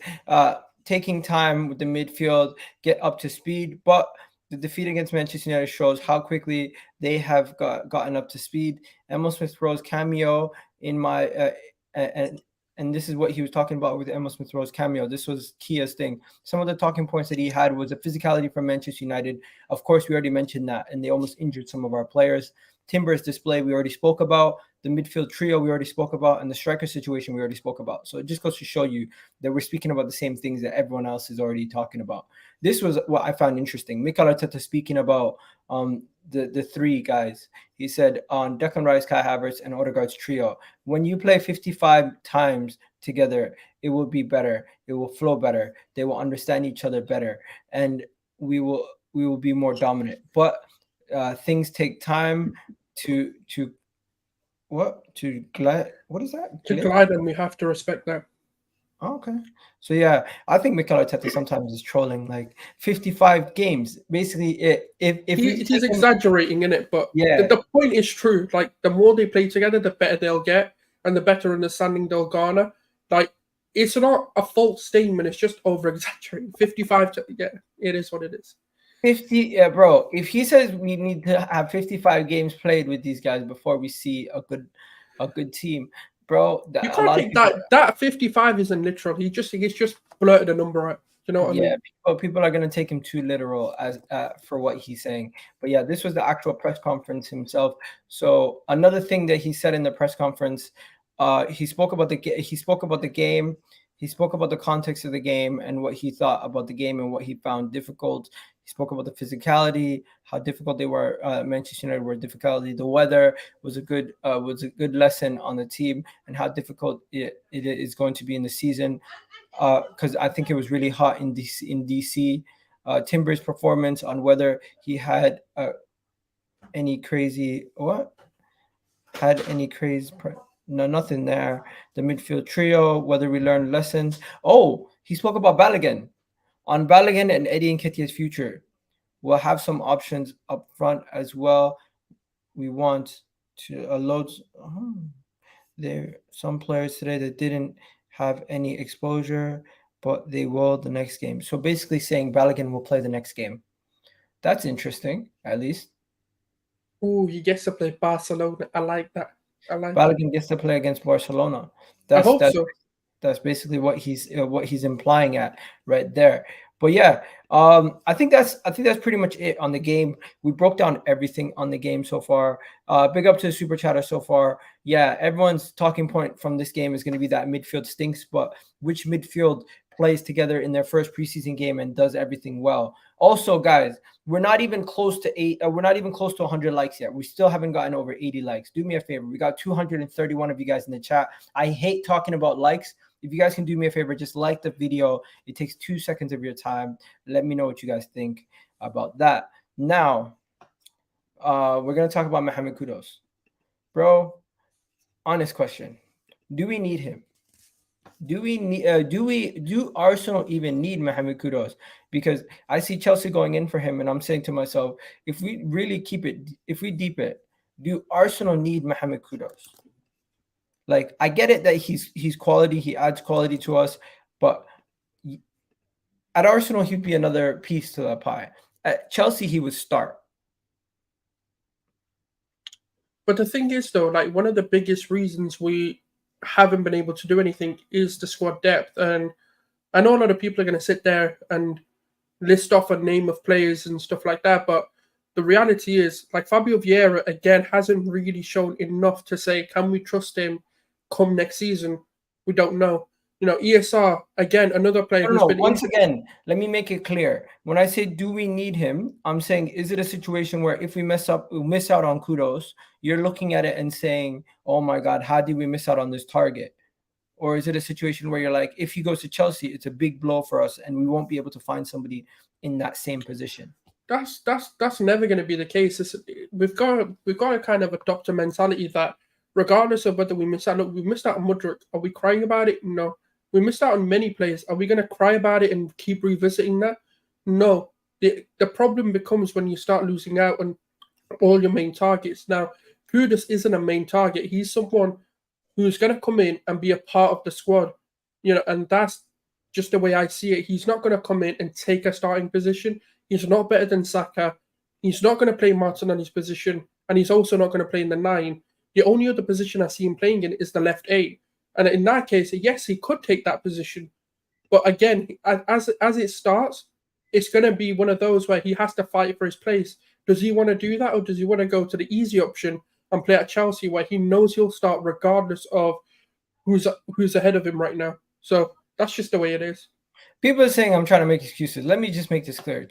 taking time with the midfield, get up to speed, but the defeat against Manchester United shows how quickly they have gotten up to speed. Emile Smith-Rowe's cameo in my and this is what he was talking about with Emile Smith-Rowe's cameo. This was Kia's thing. Some of the talking points that he had was the physicality from Manchester United. Of course, we already mentioned that, and they almost injured some of our players. Timber's display we already spoke about. The midfield trio we already spoke about, and the striker situation we already spoke about. So it just goes to show you that we're speaking about the same things that everyone else is already talking about. This was what I found interesting. Mikel Arteta speaking about the three guys. He said on Declan Rice, Kai Havertz, and Odegaard's trio, when you play 55 times together, it will be better. It will flow better. They will understand each other better, and we will be more dominant. But things take time to glide. What is that? To glide, and we have to respect that. Oh, okay. So yeah, I think Mikel Arteta sometimes is trolling, like 55 games. Basically, if he's exaggerating in it, but yeah, the point is true. Like the more they play together, the better they'll get, and the better understanding they'll garner. Like it's not a false statement; it's just over exaggerating. 55, it is what it is. 50, bro. If he says we need to have 55 games played with these guys before we see a good team, bro, you can't think that 55 isn't literal. He's just blurted a number out. You know what I mean? Yeah, people are gonna take him too literal as for what he's saying. But yeah, this was the actual press conference himself. So another thing that he said in the press conference, he spoke about the game. He spoke about the context of the game and what he thought about the game and what he found difficult. He spoke about the physicality, how difficult they were. Manchester United were difficulty. The weather was a good lesson on the team and how difficult it is going to be in the season. Because I think it was really hot in DC. Timber's performance on whether he had any crazy no, nothing there. The midfield trio, whether we learned lessons. Oh, he spoke about Balogun. On Balogun and Eddie Nketiah's future, we'll have some options up front as well. We want to load. There some players today that didn't have any exposure, but they will the next game. So basically saying Balogun will play the next game. That's interesting, at least. Oh, he gets to play Barcelona. I like that. Balogun gets to play against Barcelona. I hope so. That's basically what he's implying at right there. But yeah, I think that's pretty much it on the game. We broke down everything on the game so far. Big up to the super chatter so far. Yeah, everyone's talking point from this game is going to be that midfield stinks, but which midfield plays together in their first preseason game and does everything well? Also, guys, we're not even close to 100 likes yet. We still haven't gotten over 80 likes. Do me a favor. We got 231 of you guys in the chat. I hate talking about likes. If you guys can do me a favor, just like the video. It takes 2 seconds of your time. Let me know what you guys think about that. Now, we're going to talk about Mohammed Kudus. Bro, honest question. Do we need him? Do Arsenal even need Mohammed Kudus? Because I see Chelsea going in for him, and I'm saying to myself, if we really deep it, do Arsenal need Mohammed Kudus? Like, I get it that he's quality, he adds quality to us, but at Arsenal he'd be another piece to the pie. At Chelsea he would start. But the thing is, though, like, one of the biggest reasons we haven't been able to do anything is the squad depth. And I know a lot of people are going to sit there and list off a name of players and stuff like that, but the reality is, like, Fabio Vieira, again, hasn't really shown enough to say, can we trust him come next season? We don't know. You know, ESR, again, another player who's been... Once again, let me make it clear. When I say, do we need him? I'm saying, is it a situation where if we miss out on Kudus, you're looking at it and saying, oh my God, how did we miss out on this target? Or is it a situation where you're like, if he goes to Chelsea, it's a big blow for us and we won't be able to find somebody in that same position? That's never going to be the case. We've got to kind of adopt a mentality that regardless of whether we missed out on Mudryk, are we crying about it? No. We missed out on many players. Are we going to cry about it and keep revisiting that? No. The problem becomes when you start losing out on all your main targets. Now, Kudus isn't a main target. He's someone who's going to come in and be a part of the squad, you know, and that's just the way I see it. He's not going to come in and take a starting position. He's not better than Saka. He's not going to play Martinez's position, and he's also not going to play in the 9. The only other position I see him playing in is the left 8. And in that case, yes, he could take that position. But again, as it starts, it's going to be one of those where he has to fight for his place. Does he want to do that, or does he want to go to the easy option and play at Chelsea, where he knows he'll start regardless of who's ahead of him right now? So that's just the way it is. People are saying I'm trying to make excuses. Let me just make this clear.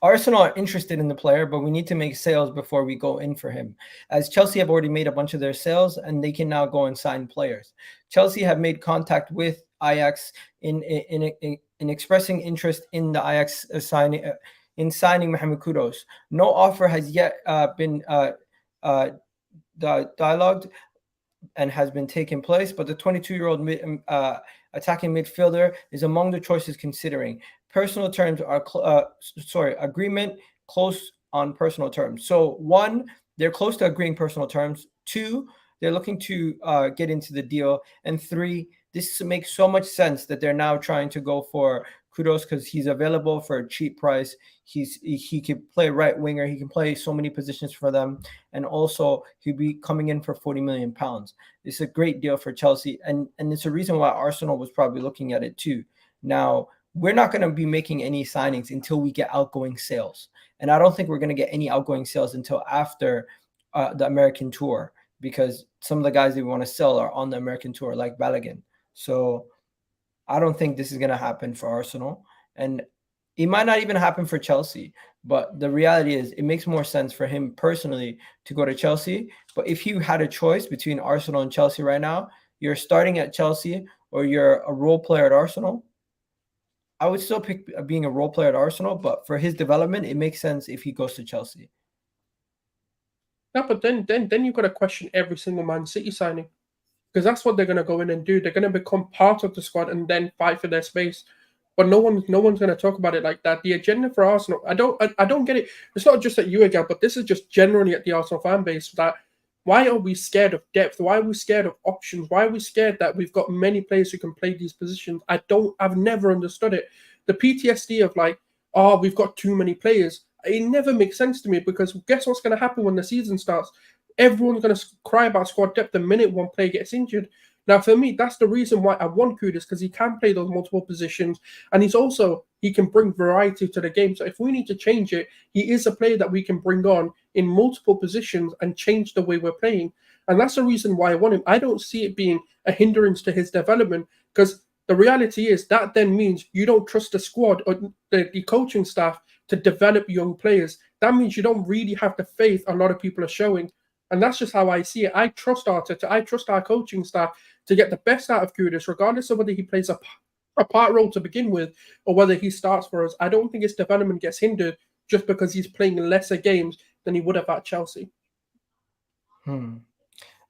Arsenal are interested in the player, but we need to make sales before we go in for him. As Chelsea have already made a bunch of their sales, and they can now go and sign players. Chelsea have made contact with Ajax in expressing interest in the Ajax signing Mohammed Kudus. No offer has yet been dialogued and has been taking place, but the 22-year-old attacking midfielder is among the choices considering. Personal terms are agreement close on personal terms. So 1, they're close to agreeing personal terms. 2, they're looking to get into the deal. And 3, this makes so much sense that they're now trying to go for Kudus because he's available for a cheap price. He can play right winger. He can play so many positions for them. And also he'll be coming in for £40 million. It's a great deal for Chelsea. And it's a reason why Arsenal was probably looking at it too. Now, we're not going to be making any signings until we get outgoing sales. And I don't think we're going to get any outgoing sales until after the American tour, because some of the guys that we want to sell are on the American tour, like Balogun. So I don't think this is going to happen for Arsenal. And it might not even happen for Chelsea. But the reality is it makes more sense for him personally to go to Chelsea. But if you had a choice between Arsenal and Chelsea right now, you're starting at Chelsea or you're a role player at Arsenal, I would still pick being a role player at Arsenal. But for his development, it makes sense if he goes to Chelsea. No, but then you've got to question every single Man City signing, because that's what they're going to go in and do. They're going to become part of the squad and then fight for their space. But no one's going to talk about it like that. The agenda for Arsenal, I don't get it. It's not just at you again, but this is just generally at the Arsenal fan base. That why are we scared of depth? Why are we scared of options? Why are we scared that we've got many players who can play these positions? I've never understood it. The PTSD of like, oh, we've got too many players. it never makes sense to me, because guess what's going to happen when the season starts? Everyone's going to cry about squad depth the minute one player gets injured. Now, for me, that's the reason why I want Kudus, because he can play those multiple positions, and he can bring variety to the game. So if we need to change it, he is a player that we can bring on in multiple positions and change the way we're playing. And that's the reason why I want him. I don't see it being a hindrance to his development, because the reality is that then means you don't trust the squad or the coaching staff to develop young players. That means you don't really have the faith a lot of people are showing. And that's just how I see it. I trust Arteta. I trust our coaching staff to get the best out of Kudus, regardless of whether he plays a part role to begin with or whether he starts for us. I don't think his development gets hindered just because he's playing lesser games than he would have at Chelsea.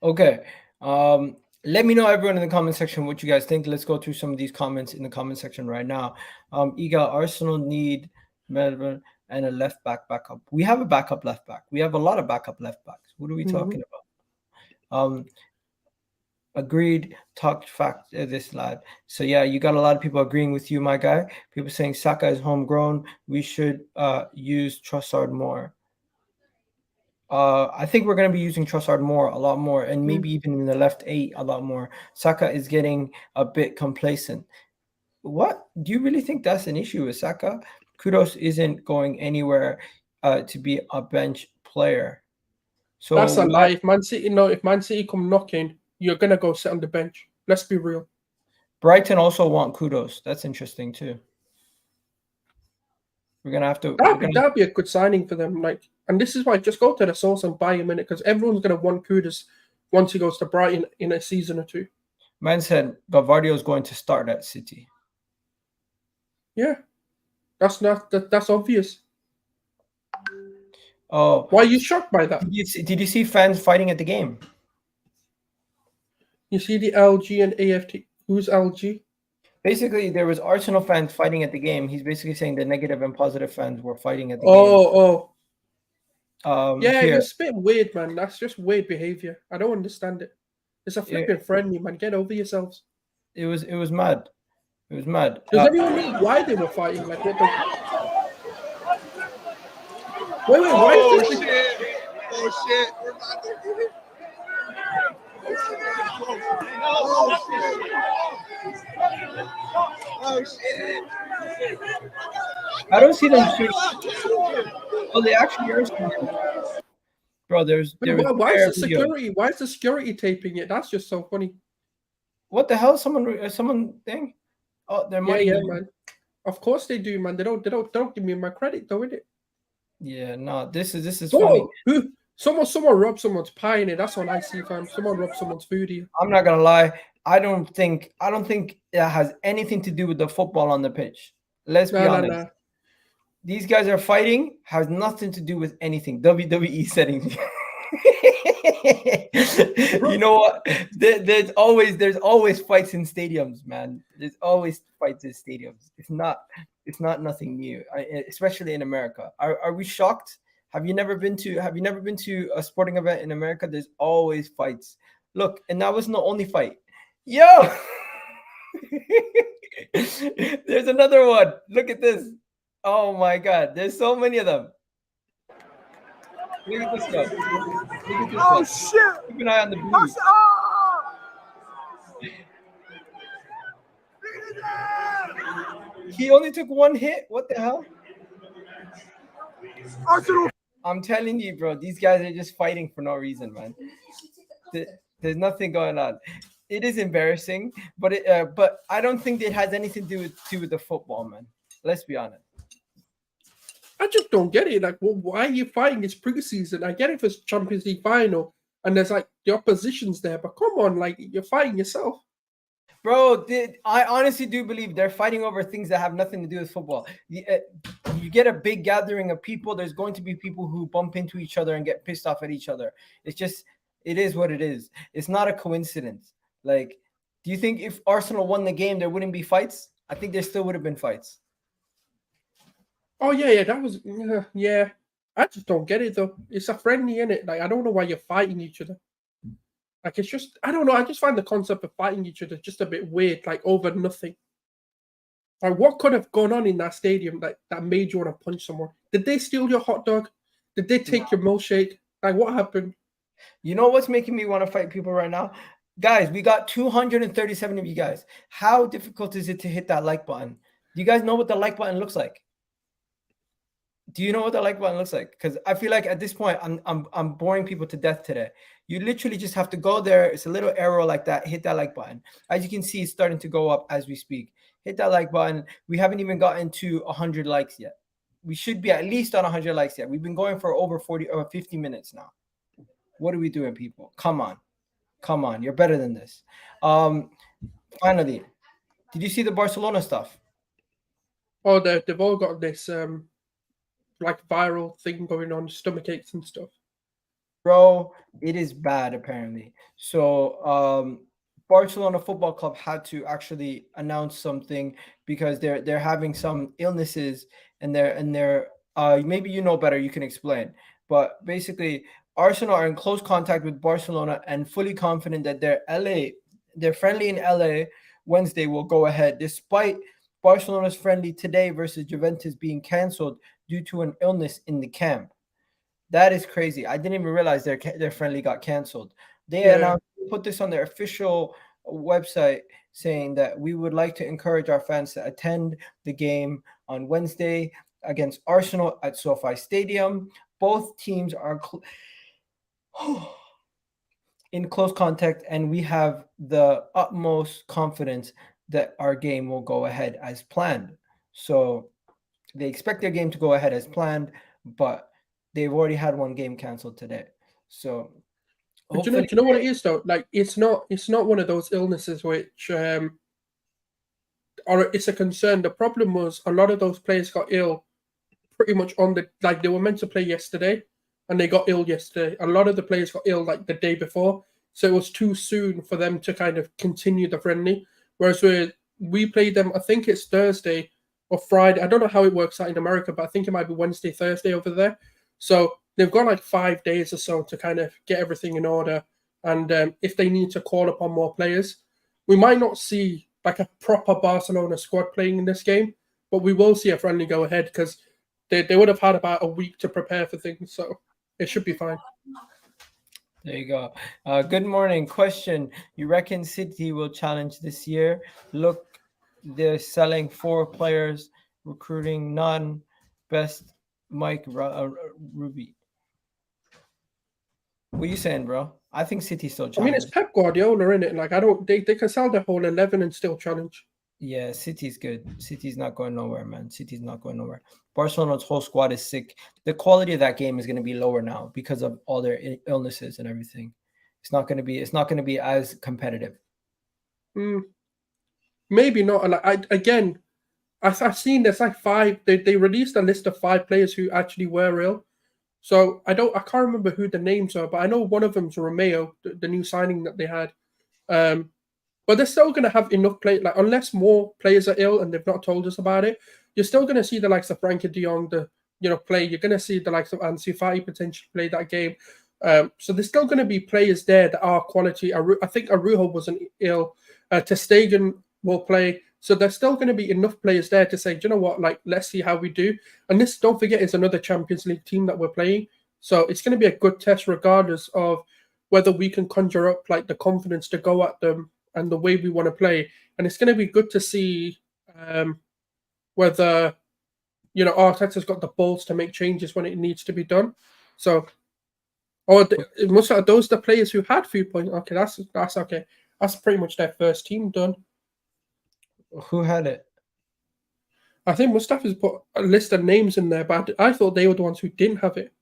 Okay. Let me know, everyone, in the comment section, what you guys think. Let's go through some of these comments in the comment section right now. Arsenal need Melbourne and a left back backup. We have a backup left back. We have a lot of backup left backs. What are we talking about? Agreed. Talked fact, this lad. So yeah, you got a lot of people agreeing with you, my guy. People saying Saka is homegrown. We should use Trossard more. I think we're going to be using Trossard more, a lot more, and maybe even in the left 8 a lot more. Saka is getting a bit complacent. What? Do you really think that's an issue with Saka? Kudus isn't going anywhere to be a bench player. So that's a lie. If Man City come knocking, you're going to go sit on the bench. Let's be real. Brighton also want Kudus. That's interesting too. We're going to have to... That'd be a good signing for them. And this is why just go to the source and buy him in it, because everyone's going to want Kudus once he goes to Brighton in a season or two. Man said Gavardio is going to start at City. Yeah. That's obvious. Oh, why are you shocked by that? Did you see fans fighting at the game? You see the LG and AFT. Who's LG? Basically, there was Arsenal fans fighting at the game. He's basically saying the negative and positive fans were fighting at the game. It's a bit weird, man. That's just weird behavior. I don't understand it. It's a flipping friendly, man. Get over yourselves. It was mad. It was mad. Does anyone know why they were fighting? Like, what the... Wait, why is this... shit. We're about to do it. Oh shit. I don't see them shooting. Oh, they actually are shooting. Bro, why is the security taping it? That's just so funny. What the hell? Someone thing? Oh, they're man. Of course they do, man. They don't give me my credit though, innit? Yeah, no, this is funny. Someone robbed someone's pie in it. That's what I see, fam. Someone robbed someone's food here. I'm not gonna lie. I don't think it has anything to do with the football on the pitch. Let's be honest. No. These guys are fighting, has nothing to do with anything. WWE setting. You know what? There's always fights in stadiums, man. There's always fights in stadiums. It's not nothing new, especially in America. Are we shocked? Have you never been to a sporting event in America? There's always fights. Look, and that wasn't the only fight. Yo, there's another one. Look at this. Oh my God, there's so many of them. Look at this one. Oh shit! Keep an eye on the blues. He only took one hit. What the hell? I'm telling you, bro, these guys are just fighting for no reason, man. There's nothing going on. It is embarrassing, but I don't think it has anything to do with the football, man. Let's be honest. I just don't get it. Like, well, why are you fighting? It's preseason. I get it for Champions League final, and there's like the opposition's there, but come on, like you're fighting yourself. Bro, I honestly do believe they're fighting over things that have nothing to do with football. You get a big gathering of people, there's going to be people who bump into each other and get pissed off at each other. It is what it is. It's not a coincidence. Like, do you think if Arsenal won the game, there wouldn't be fights? I think there still would have been fights. Oh, yeah, that was, yeah. I just don't get it, though. It's a friendly, innit? Like, I don't know why you're fighting each other. Like, it's just, I don't know. I just find the concept of fighting each other just a bit weird, like over nothing. Like, what could have gone on in that stadium that made you want to punch someone? Did they steal your hot dog? Did they take your milkshake? Like, what happened? You know what's making me want to fight people right now? Guys, we got 237 of you guys. How difficult is it to hit that like button? Do you guys know what the like button looks like? Do you know what the like button looks like? Because I feel like at this point, I'm boring people to death today. You literally just have to go there. It's a little arrow like that. Hit that like button. As you can see, it's starting to go up as we speak. Hit that like button. We haven't even gotten to 100 likes yet. We should be at least on 100 likes yet. We've been going for over 40 or 50 minutes now. What are we doing, people? Come on. Come on. You're better than this. Finally, did you see the Barcelona stuff? Oh, they've all got this like viral thing going on, stomach aches and stuff. Bro, it is bad apparently. So Barcelona Football Club had to actually announce something because they're having some illnesses and they're maybe you know better, you can explain. But basically Arsenal are in close contact with Barcelona and fully confident that their friendly in LA Wednesday will go ahead, despite Barcelona's friendly today versus Juventus being cancelled due to an illness in the camp. That is crazy. I didn't even realize their friendly got cancelled. They announced, put this on their official website saying that we would like to encourage our fans to attend the game on Wednesday against Arsenal at SoFi Stadium. Both teams are in close contact, and we have the utmost confidence that our game will go ahead as planned. So they expect their game to go ahead as planned, but they've already had one game canceled today. So do you know what it is though? Like it's not one of those illnesses which or it's a concern. The problem was a lot of those players got ill pretty much on the they were meant to play yesterday and they got ill yesterday. A lot of the players got ill like the day before. So it was too soon for them to kind of continue the friendly. Whereas we played them, I think it's Thursday or Friday. I don't know how it works out in America, but I think it might be Wednesday, Thursday over there. So they've got like 5 days or so to kind of get everything in order. And if they need to call upon more players, we might not see like a proper Barcelona squad playing in this game, but we will see a friendly go ahead because they would have had about a week to prepare for things. So it should be fine. There you go. Good morning. Question. You reckon City will challenge this year? Look, they're selling 4 players, recruiting none. Best Mike Ruby. What are you saying, bro? I think City still challenge. I mean, it's Pep Guardiola, isn't it? Like, they can sell their whole 11 and still challenge. Yeah, City's good. City's not going nowhere, man. City's not going nowhere. Barcelona's whole squad is sick. The quality of that game is going to be lower now because of all their illnesses and everything. It's not going to be as competitive. Maybe not. Like I've seen there's like 5. They released a list of 5 players who actually were ill. So I can't remember who the names are, but I know one of them's Romeo, the new signing that they had. But they're still going to have enough play. Like unless more players are ill and they've not told us about it, you're still going to see the likes of Frankie De Jong, play. You're going to see the likes of Ansu Fati potentially play that game. So there's still going to be players there that are quality. I think Araujo wasn't ill. Ter Stegen will play. So there's still going to be enough players there to say, do you know what? Like, let's see how we do. And this, don't forget, is another Champions League team that we're playing. So it's going to be a good test regardless of whether we can conjure up like the confidence to go at them and the way we want to play. And it's going to be good to see whether, Arteta's got the balls to make changes when it needs to be done. So, those the players who had few points. Okay, that's okay. That's pretty much their first team done. Who had it? I think Mustafa's put a list of names in there, but I thought they were the ones who didn't have it.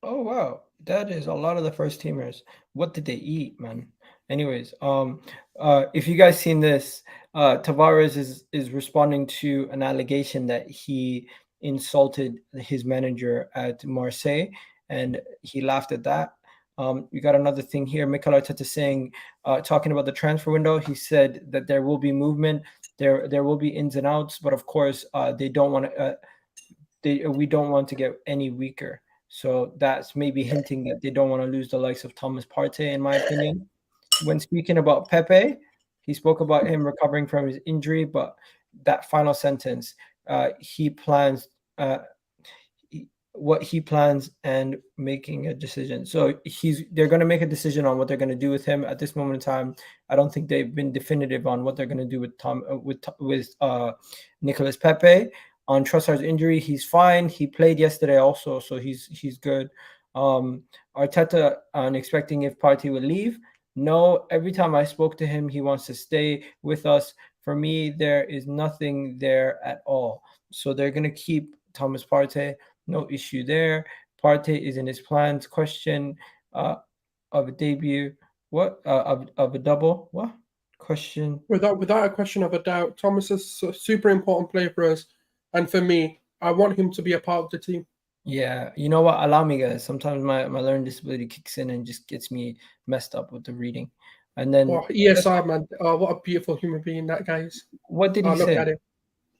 Oh, wow. That is a lot of the first teamers. What did they eat, man? Anyways, if you guys seen this, Tavares is responding to an allegation that he insulted his manager at Marseille, and he laughed at that. You got another thing here. Mikel Arteta saying, talking about the transfer window, he said that there will be movement, there will be ins and outs, but of course, we don't want to get any weaker. So that's maybe hinting that they don't want to lose the likes of Thomas Partey, in my opinion. When speaking about Pepe, he spoke about him recovering from his injury, but that final sentence, he plans what he plans and making a decision. So they're going to make a decision on what they're going to do with him at this moment in time. I don't think they've been definitive on what they're going to do with Nicolas Pepe. On Trossard's injury, he's fine. He played yesterday also, so he's good. Arteta, I'm expecting if Partey will leave. No, every time I spoke to him, he wants to stay with us. For me, there is nothing there at all. So they're going to keep Thomas Partey. No issue there. Partey is in his plans. Question of a debut. What? Of a double? What? Question? Without a question of a doubt, Thomas is a super important player for us. And for me, I want him to be a part of the team. Yeah. You know what? Allow me, guys. Sometimes my learning disability kicks in and just gets me messed up with the reading. And then... Oh, ESR, man. Oh, what a beautiful human being that guy is. What did he say? Look at him.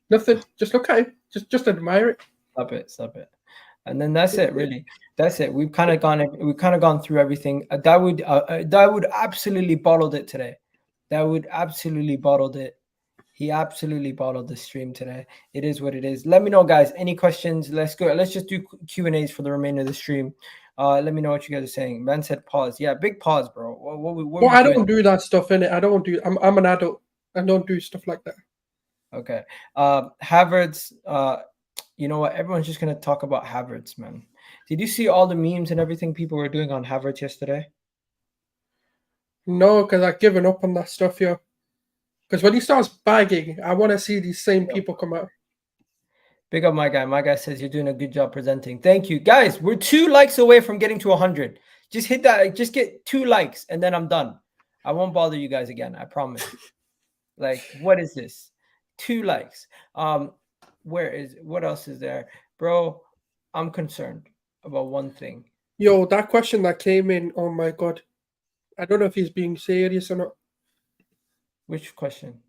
Nothing. Just look at him. Just admire it. Stop it. And then that's it, really. That's it. We've kind of gone through everything. Dawood absolutely bottled it today. Dawood absolutely bottled it. He absolutely bottled the stream today. It is what it is. Let me know, guys. Any questions? Let's go. Let's just do Q&As for the remainder of the stream. Let me know what you guys are saying. Man said pause. Yeah, big pause, bro. What I don't do that stuff, innit? I'm an adult. I don't do stuff like that. Okay. Havertz, you know what? Everyone's just going to talk about Havertz, man. Did you see all the memes and everything people were doing on Havertz yesterday? No, because I've given up on that stuff, yeah. Because when he starts bagging, I want to see these same people come out. Big up my guy. My guy says you're doing a good job presenting. Thank you. Guys, we're 2 likes away from getting to 100. Just hit that. Just get 2 likes, and then I'm done. I won't bother you guys again. I promise. Like, what is this? 2 likes. What else is there? Bro, I'm concerned about one thing. Yo, that question that came in, oh my God. I don't know if he's being serious or not. Which question?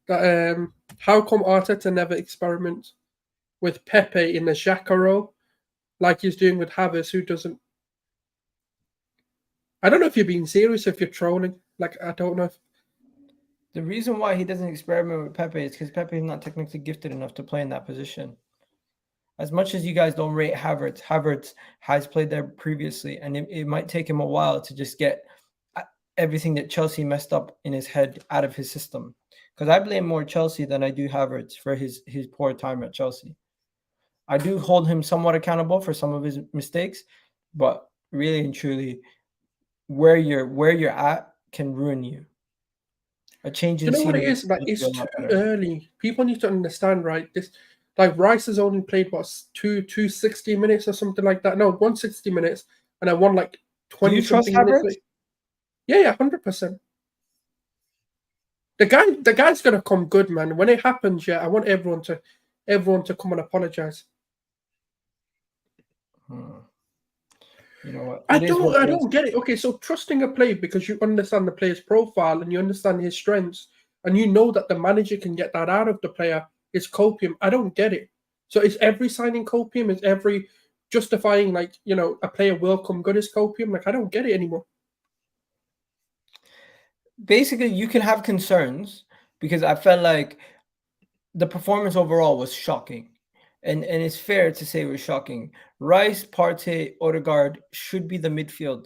That how come Arteta never experiments with Pepe in the Xhaka role like he's doing with Havertz, who doesn't? I don't know if you're being serious, if you're trolling. Like, I don't know. The reason why he doesn't experiment with Pepe is because Pepe is not technically gifted enough to play in that position. As much as you guys don't rate Havertz, Havertz has played there previously, and it might take him a while to just get everything that Chelsea messed up in his head out of his system. Because I blame more Chelsea than I do Havertz for his poor time at Chelsea. I do hold him somewhat accountable for some of his mistakes, but really and truly, where you're at can ruin you. A change in what it is? Like, it's too early. People need to understand, right? This, like, Rice has only played two 60 minutes or something like that. No, 160 minutes, and I won like 20. Do you trust Havertz? Yeah, 100%. The guy's gonna come good, man. When it happens, yeah, I want everyone to come and apologize. You know what? I don't get it. Okay, so trusting a player because you understand the player's profile and you understand his strengths and you know that the manager can get that out of the player is copium. I don't get it. So is every signing copium? Is every justifying, like, you know, a player will come good as copium? Like, I don't get it anymore. Basically, you can have concerns because I felt like the performance overall was shocking. And it's fair to say it was shocking. Rice, Partey, Odegaard should be the midfield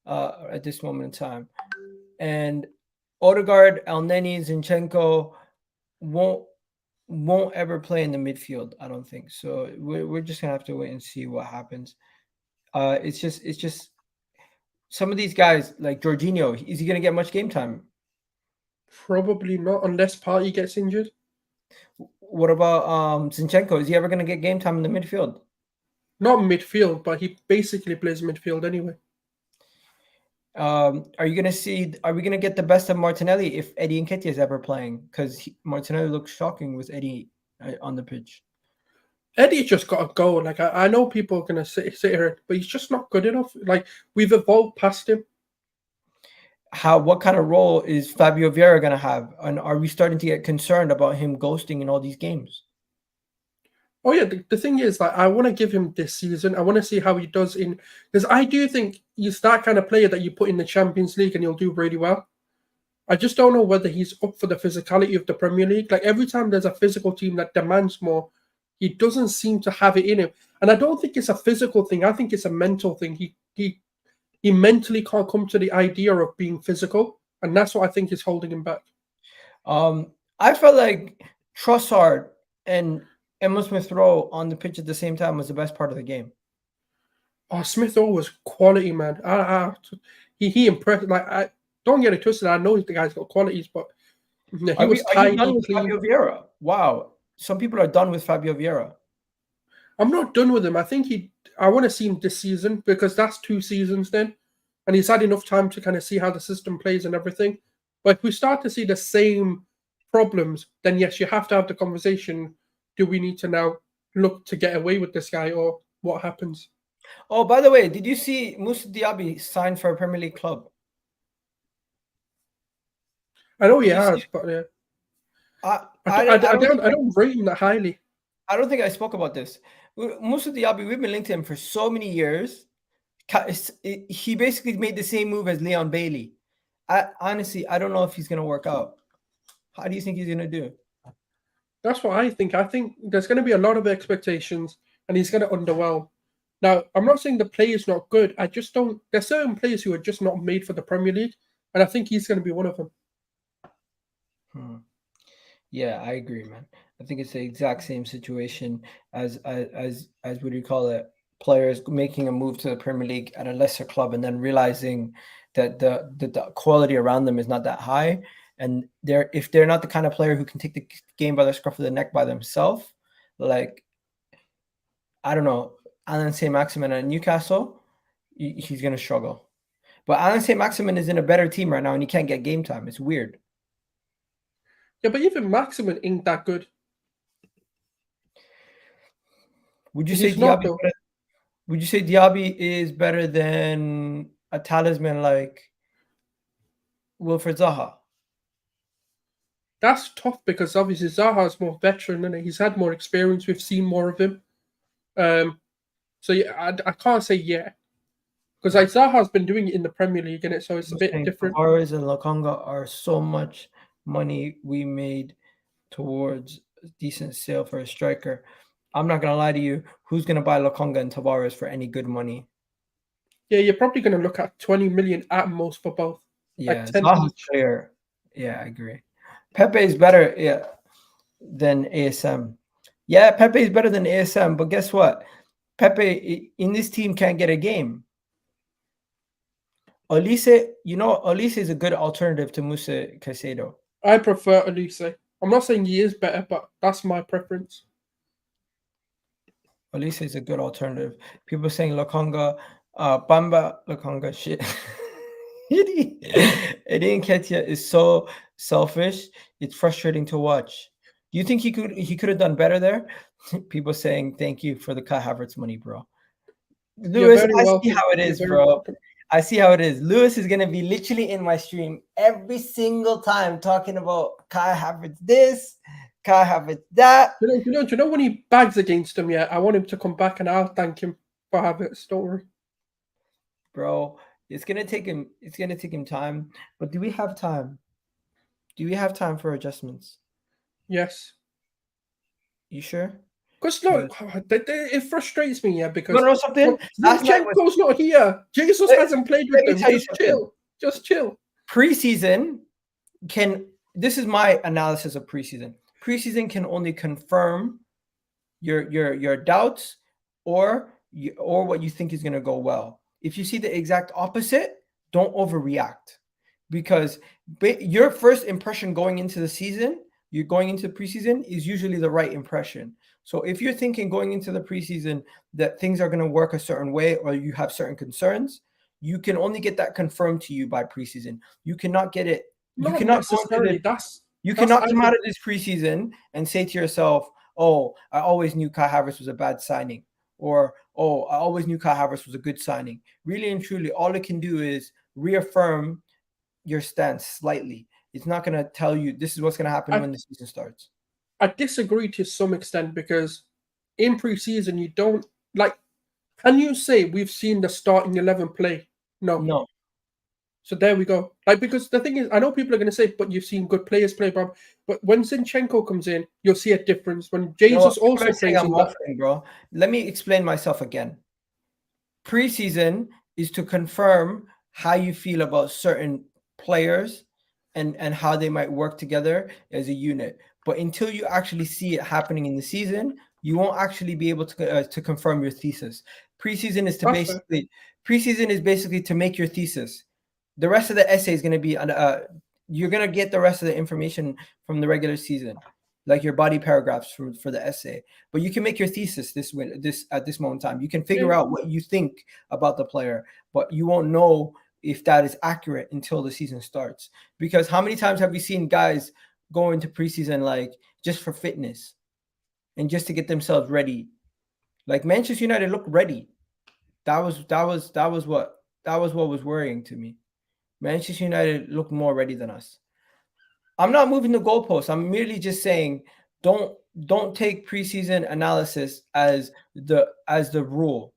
at this moment in time. And Odegaard, Elneny, Zinchenko won't ever play in the midfield, I don't think. So we're just gonna have to wait and see what happens. It's just some of these guys, like Jorginho, is he gonna get much game time? Probably not, unless Partey gets injured. What about Zinchenko? Is he ever gonna get game time in the midfield? Not midfield, but he basically plays midfield anyway. Are we gonna get the best of Martinelli if Eddie Nketiah is ever playing? Because Martinelli looks shocking with Eddie on the pitch. Eddie just got to go. Like, I know people are gonna sit here, but he's just not good enough. Like, we've evolved past him. What kind of role is Fabio Vieira gonna have? And are we starting to get concerned about him ghosting in all these games? Oh yeah, the thing is, like, I want to give him this season. I want to see how he does because I do think he's that kind of player that you put in the Champions League and he'll do really well. I just don't know whether he's up for the physicality of the Premier League. Like, every time there's a physical team that demands more, He doesn't seem to have it in him. And I don't think it's a physical thing. I think it's a mental thing. He mentally can't come to the idea of being physical. And that's what I think is holding him back. I felt like Trossard and Emile Smith Rowe on the pitch at the same time was the best part of the game. Oh, Smith Rowe was quality, man. He impressed. Like, don't get it twisted. I know the guy's got qualities, but he was tidy, done with clean. Fabio Vieira? Wow. Some people are done with Fabio Vieira. I'm not done with him. I think I want to see him this season because that's 2 seasons then. And he's had enough time to kind of see how the system plays and everything. But if we start to see the same problems, then yes, you have to have the conversation. Do we need to now look to get away with this guy or what happens? Oh, by the way, did you see Moussa Diaby signed for a Premier League club? I know he has, but yeah. I don't rate him that highly. I don't think I spoke about this. Moussa Diaby, we've been linked to him for so many years. He basically made the same move as Leon Bailey. Honestly, I don't know if he's going to work out. How do you think he's going to do? That's what I think. I think there's going to be a lot of expectations and he's going to underwhelm. Now, I'm not saying the play is not good. I just don't. There's certain players who are just not made for the Premier League. And I think he's going to be one of them. Yeah, I agree, man. I think it's the exact same situation as what do you call it? Players making a move to the Premier League at a lesser club and then realizing that the quality around them is not that high. And if they're not the kind of player who can take the game by the scruff of the neck by themselves, like, I don't know, Alan Saint-Maximin at Newcastle, he's going to struggle. But Alan Saint-Maximin is in a better team right now and he can't get game time. It's weird. Yeah, but even Maximin ain't that good. Would you say Diaby is better than a talisman like Wilfred Zaha? That's tough because obviously Zaha's more veteran and he's had more experience. We've seen more of him. So yeah, I can't say yeah. Because like Zaha's been doing it in the Premier League, and so it's a bit different. Tavares and Lokonga are so much money we made towards a decent sale for a striker. I'm not going to lie to you. Who's going to buy Lokonga and Tavares for any good money? Yeah, you're probably going to look at 20 million at most for both. Yeah, like Zaha's clear. Yeah, I agree. Pepe is better than ASM. Yeah, Pepe is better than ASM, but guess what? Pepe in this team can't get a game. Olise is a good alternative to Moussa Caicedo. I prefer Olise. I'm not saying he is better, but that's my preference. Olise is a good alternative. People saying Lokonga, Bamba Lokonga, shit. Eddie Nketiah is so selfish. It's frustrating to watch. Do you think he could have done better there? People saying thank you for the Kai Havertz money, bro. Lewis, I see how it is, bro. Welcome. I see how it is. Lewis is gonna be literally in my stream every single time talking about Kai Havertz this, Kai Havertz that. You know when he bags against him, yeah, I want him to come back and I'll thank him for Havertz. Don't worry, bro. It's gonna take him time. But do we have time? Do we have time for adjustments? Yes. You sure? Because look, it frustrates me, yeah. Because you know something? Zinchenko's not here. Jesus hasn't played with them. Just chill. Preseason this is my analysis of preseason. Preseason can only confirm your doubts or what you think is going to go well. If you see the exact opposite, don't overreact, because your first impression going into the season, you're going into preseason, is usually the right impression. So if you're thinking going into the preseason that things are going to work a certain way or you have certain concerns, you can only get that confirmed to you by preseason. You cannot get it. You cannot come out of this preseason and say to yourself, oh, I always knew Kai Havertz was a bad signing, or, oh, I always knew Kai Havertz was a good signing. Really and truly, all it can do is reaffirm your stance slightly. It's not going to tell you this is what's going to happen when the season starts. I disagree to some extent, because in preseason you don't like. Can you say we've seen the starting 11 play? No. So there we go. Like, because the thing is, I know people are going to say, but you've seen good players play, Bob. But when Zinchenko comes in, you'll see a difference. When Jesus also plays I'm waffling, bro. Let me explain myself again. Preseason is to confirm how you feel about certain players and how they might work together as a unit. But until you actually see it happening in the season, you won't actually be able to confirm your thesis. Preseason is basically to make your thesis. The rest of the essay is going to be you're going to get the rest of the information from the regular season, like your body paragraphs for the essay. But you can make your thesis at this moment in time. You can figure out what you think about the player, but you won't know if that is accurate until the season starts. Because how many times have we seen guys go into preseason like just for fitness and just to get themselves ready? Like Manchester United looked ready. That was what was worrying to me. Manchester United looked more ready than us. I'm not moving the goalposts. I'm merely just saying don't take preseason analysis as the rule.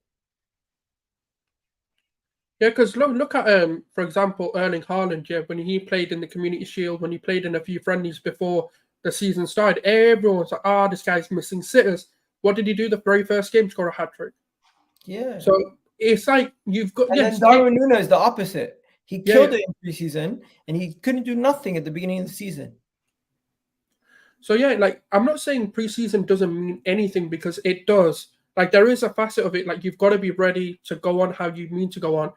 Yeah, because look at for example, Erling Haaland. Yeah, when he played in the Community Shield, when he played in a few friendlies before the season started, everyone was like, this guy's missing sitters. What did he do the very first game? Score a hat-trick. Yeah. So it's like you've got. And then Darwin Núñez is the opposite. He killed it in preseason, and he couldn't do nothing at the beginning of the season. So yeah, like I'm not saying preseason doesn't mean anything, because it does. Like there is a facet of it. Like you've got to be ready to go on how you mean to go on,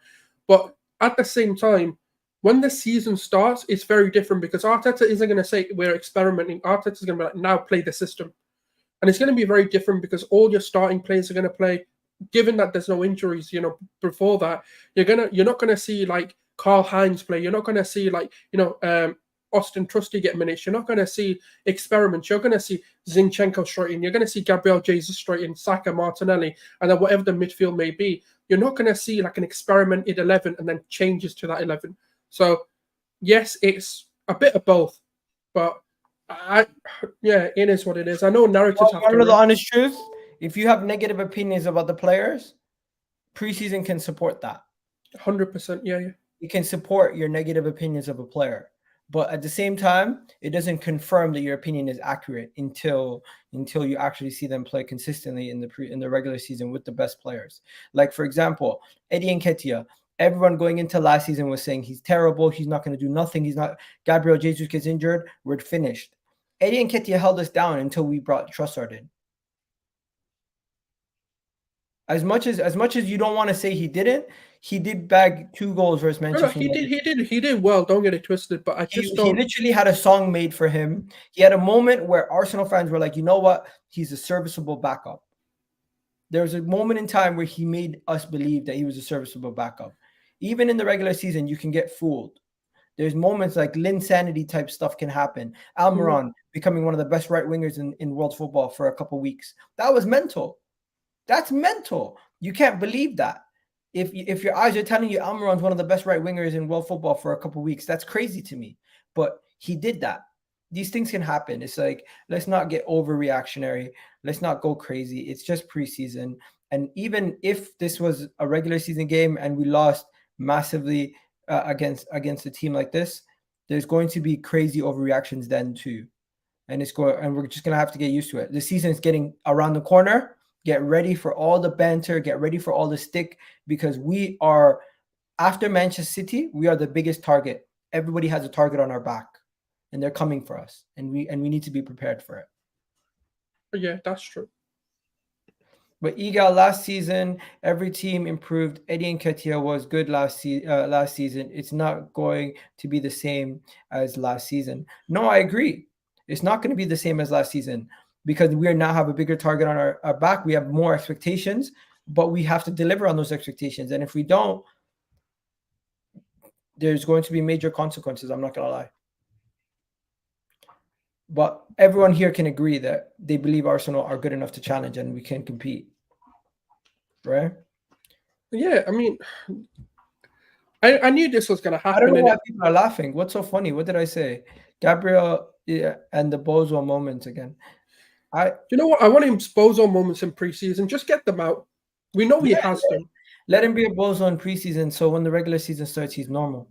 but at the same time, when the season starts, it's very different, because Arteta isn't going to say we're experimenting. Arteta's going to be like, now play the system, and it's going to be very different because all your starting players are going to play. Given that there's no injuries, before that, you're not gonna see like Karl Heinz play. You're not gonna see like Austin Trusty get minutes. You're not gonna see experiments. You're gonna see Zinchenko straight in. You're gonna see Gabriel Jesus straight in, Saka, Martinelli, and then whatever the midfield may be. You're not gonna see like an experimented 11 and then changes to that 11. So yes, it's a bit of both, but it is what it is. I know narratives have to. The honest truth. If you have negative opinions about the players, preseason can support that. 100%, yeah. It can support your negative opinions of a player. But at the same time, it doesn't confirm that your opinion is accurate until you actually see them play consistently in the regular season with the best players. Like, for example, Eddie Nketiah. Everyone going into last season was saying he's terrible. He's not going to do nothing. He's not. Gabriel Jesus gets injured. We're finished. Eddie Nketiah held us down until we brought Trossard in. As much as you don't want to say he didn't, he did bag 2 goals versus Manchester United. He did well. Don't get it twisted. But he literally had a song made for him. He had a moment where Arsenal fans were like, you know what? He's a serviceable backup. There was a moment in time where he made us believe that he was a serviceable backup. Even in the regular season, you can get fooled. There's moments like Linsanity type stuff can happen. Almiron becoming one of the best right wingers in world football for a couple weeks. That was mental. That's mental. You can't believe that. If your eyes are telling you Almiron's one of the best right wingers in world football for a couple weeks, that's crazy to me. But he did that. These things can happen. It's like, let's not get overreactionary. Let's not go crazy. It's just preseason. And even if this was a regular season game and we lost massively against a team like this, there's going to be crazy overreactions then too. And we're just gonna have to get used to it. The season is getting around the corner. Get ready for all the banter. Get ready for all the stick, because we are, after Manchester City, we are the biggest target. Everybody has a target on our back, and they're coming for us, and we need to be prepared for it. Yeah, that's true. But Egal, last season, every team improved. Eddie Nketiah was good last season. It's not going to be the same as last season. No, I agree. It's not going to be the same as last season, because we now have a bigger target on our back. We have more expectations, but we have to deliver on those expectations. And if we don't, there's going to be major consequences. I'm not going to lie. But everyone here can agree that they believe Arsenal are good enough to challenge and we can compete. Right? Yeah, I mean, I knew this was going to happen. I don't know why people are laughing. What's so funny? What did I say? Gabriel and the Bozo moments again. You know what? I want him Bozo moments in preseason. Just get them out. We know he has them. Let him be a Bozo in preseason, so when the regular season starts, he's normal.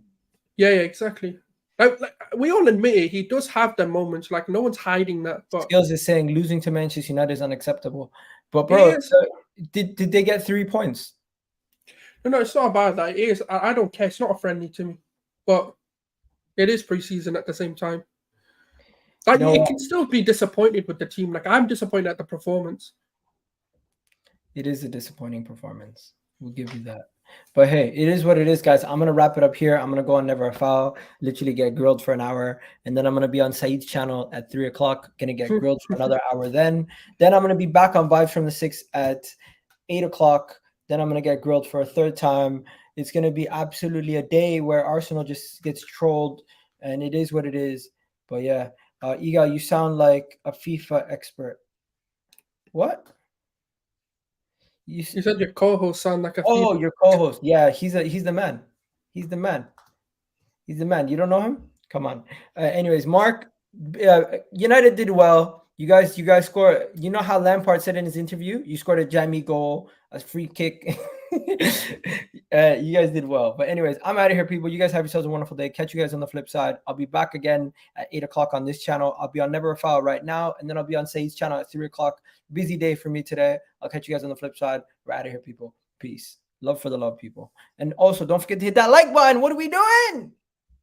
Yeah, exactly. Like, we all admit it, he does have them moments. Like, no one's hiding that. But Skills is saying losing to Manchester United is unacceptable. But bro, did they get 3 points? No, it's not about that. It is. I don't care. It's not a friendly to me. But it is preseason at the same time. Like, you can still be disappointed with the team. Like, I'm disappointed at the performance. It is a disappointing performance. We'll give you that. But hey, it is what it is, guys. I'm going to wrap it up here. I'm going to go on Never a Foul, literally get grilled for an hour. And then I'm going to be on Saeed's channel at 3 o'clock, going to get grilled for another hour. Then I'm going to be back on Vibes from the 6 at 8 o'clock. Then I'm going to get grilled for a third time. It's going to be absolutely a day where Arsenal just gets trolled. And it is what it is. But yeah, Igal, you sound like a FIFA expert. What? You said your co-host sound like a FIFA. Your co-host. Yeah, he's the man. He's the man. He's the man. You don't know him? Come on. Anyways, Mark, United did well. You guys scored. You know how Lampard said in his interview, you scored a jammy goal, a free kick. You guys did well. But anyways, I'm out of here, people. You guys have yourselves a wonderful day. Catch you guys on the flip side. I'll be back again at 8 o'clock on this channel. I'll be on Never a Foul right now, and then I'll be on Saeed's channel at 3 o'clock. Busy day for me today. I'll catch you guys on the flip side. We're out of here, people. Peace. Love for the love, people. And also, don't forget to hit that like button. What are we doing?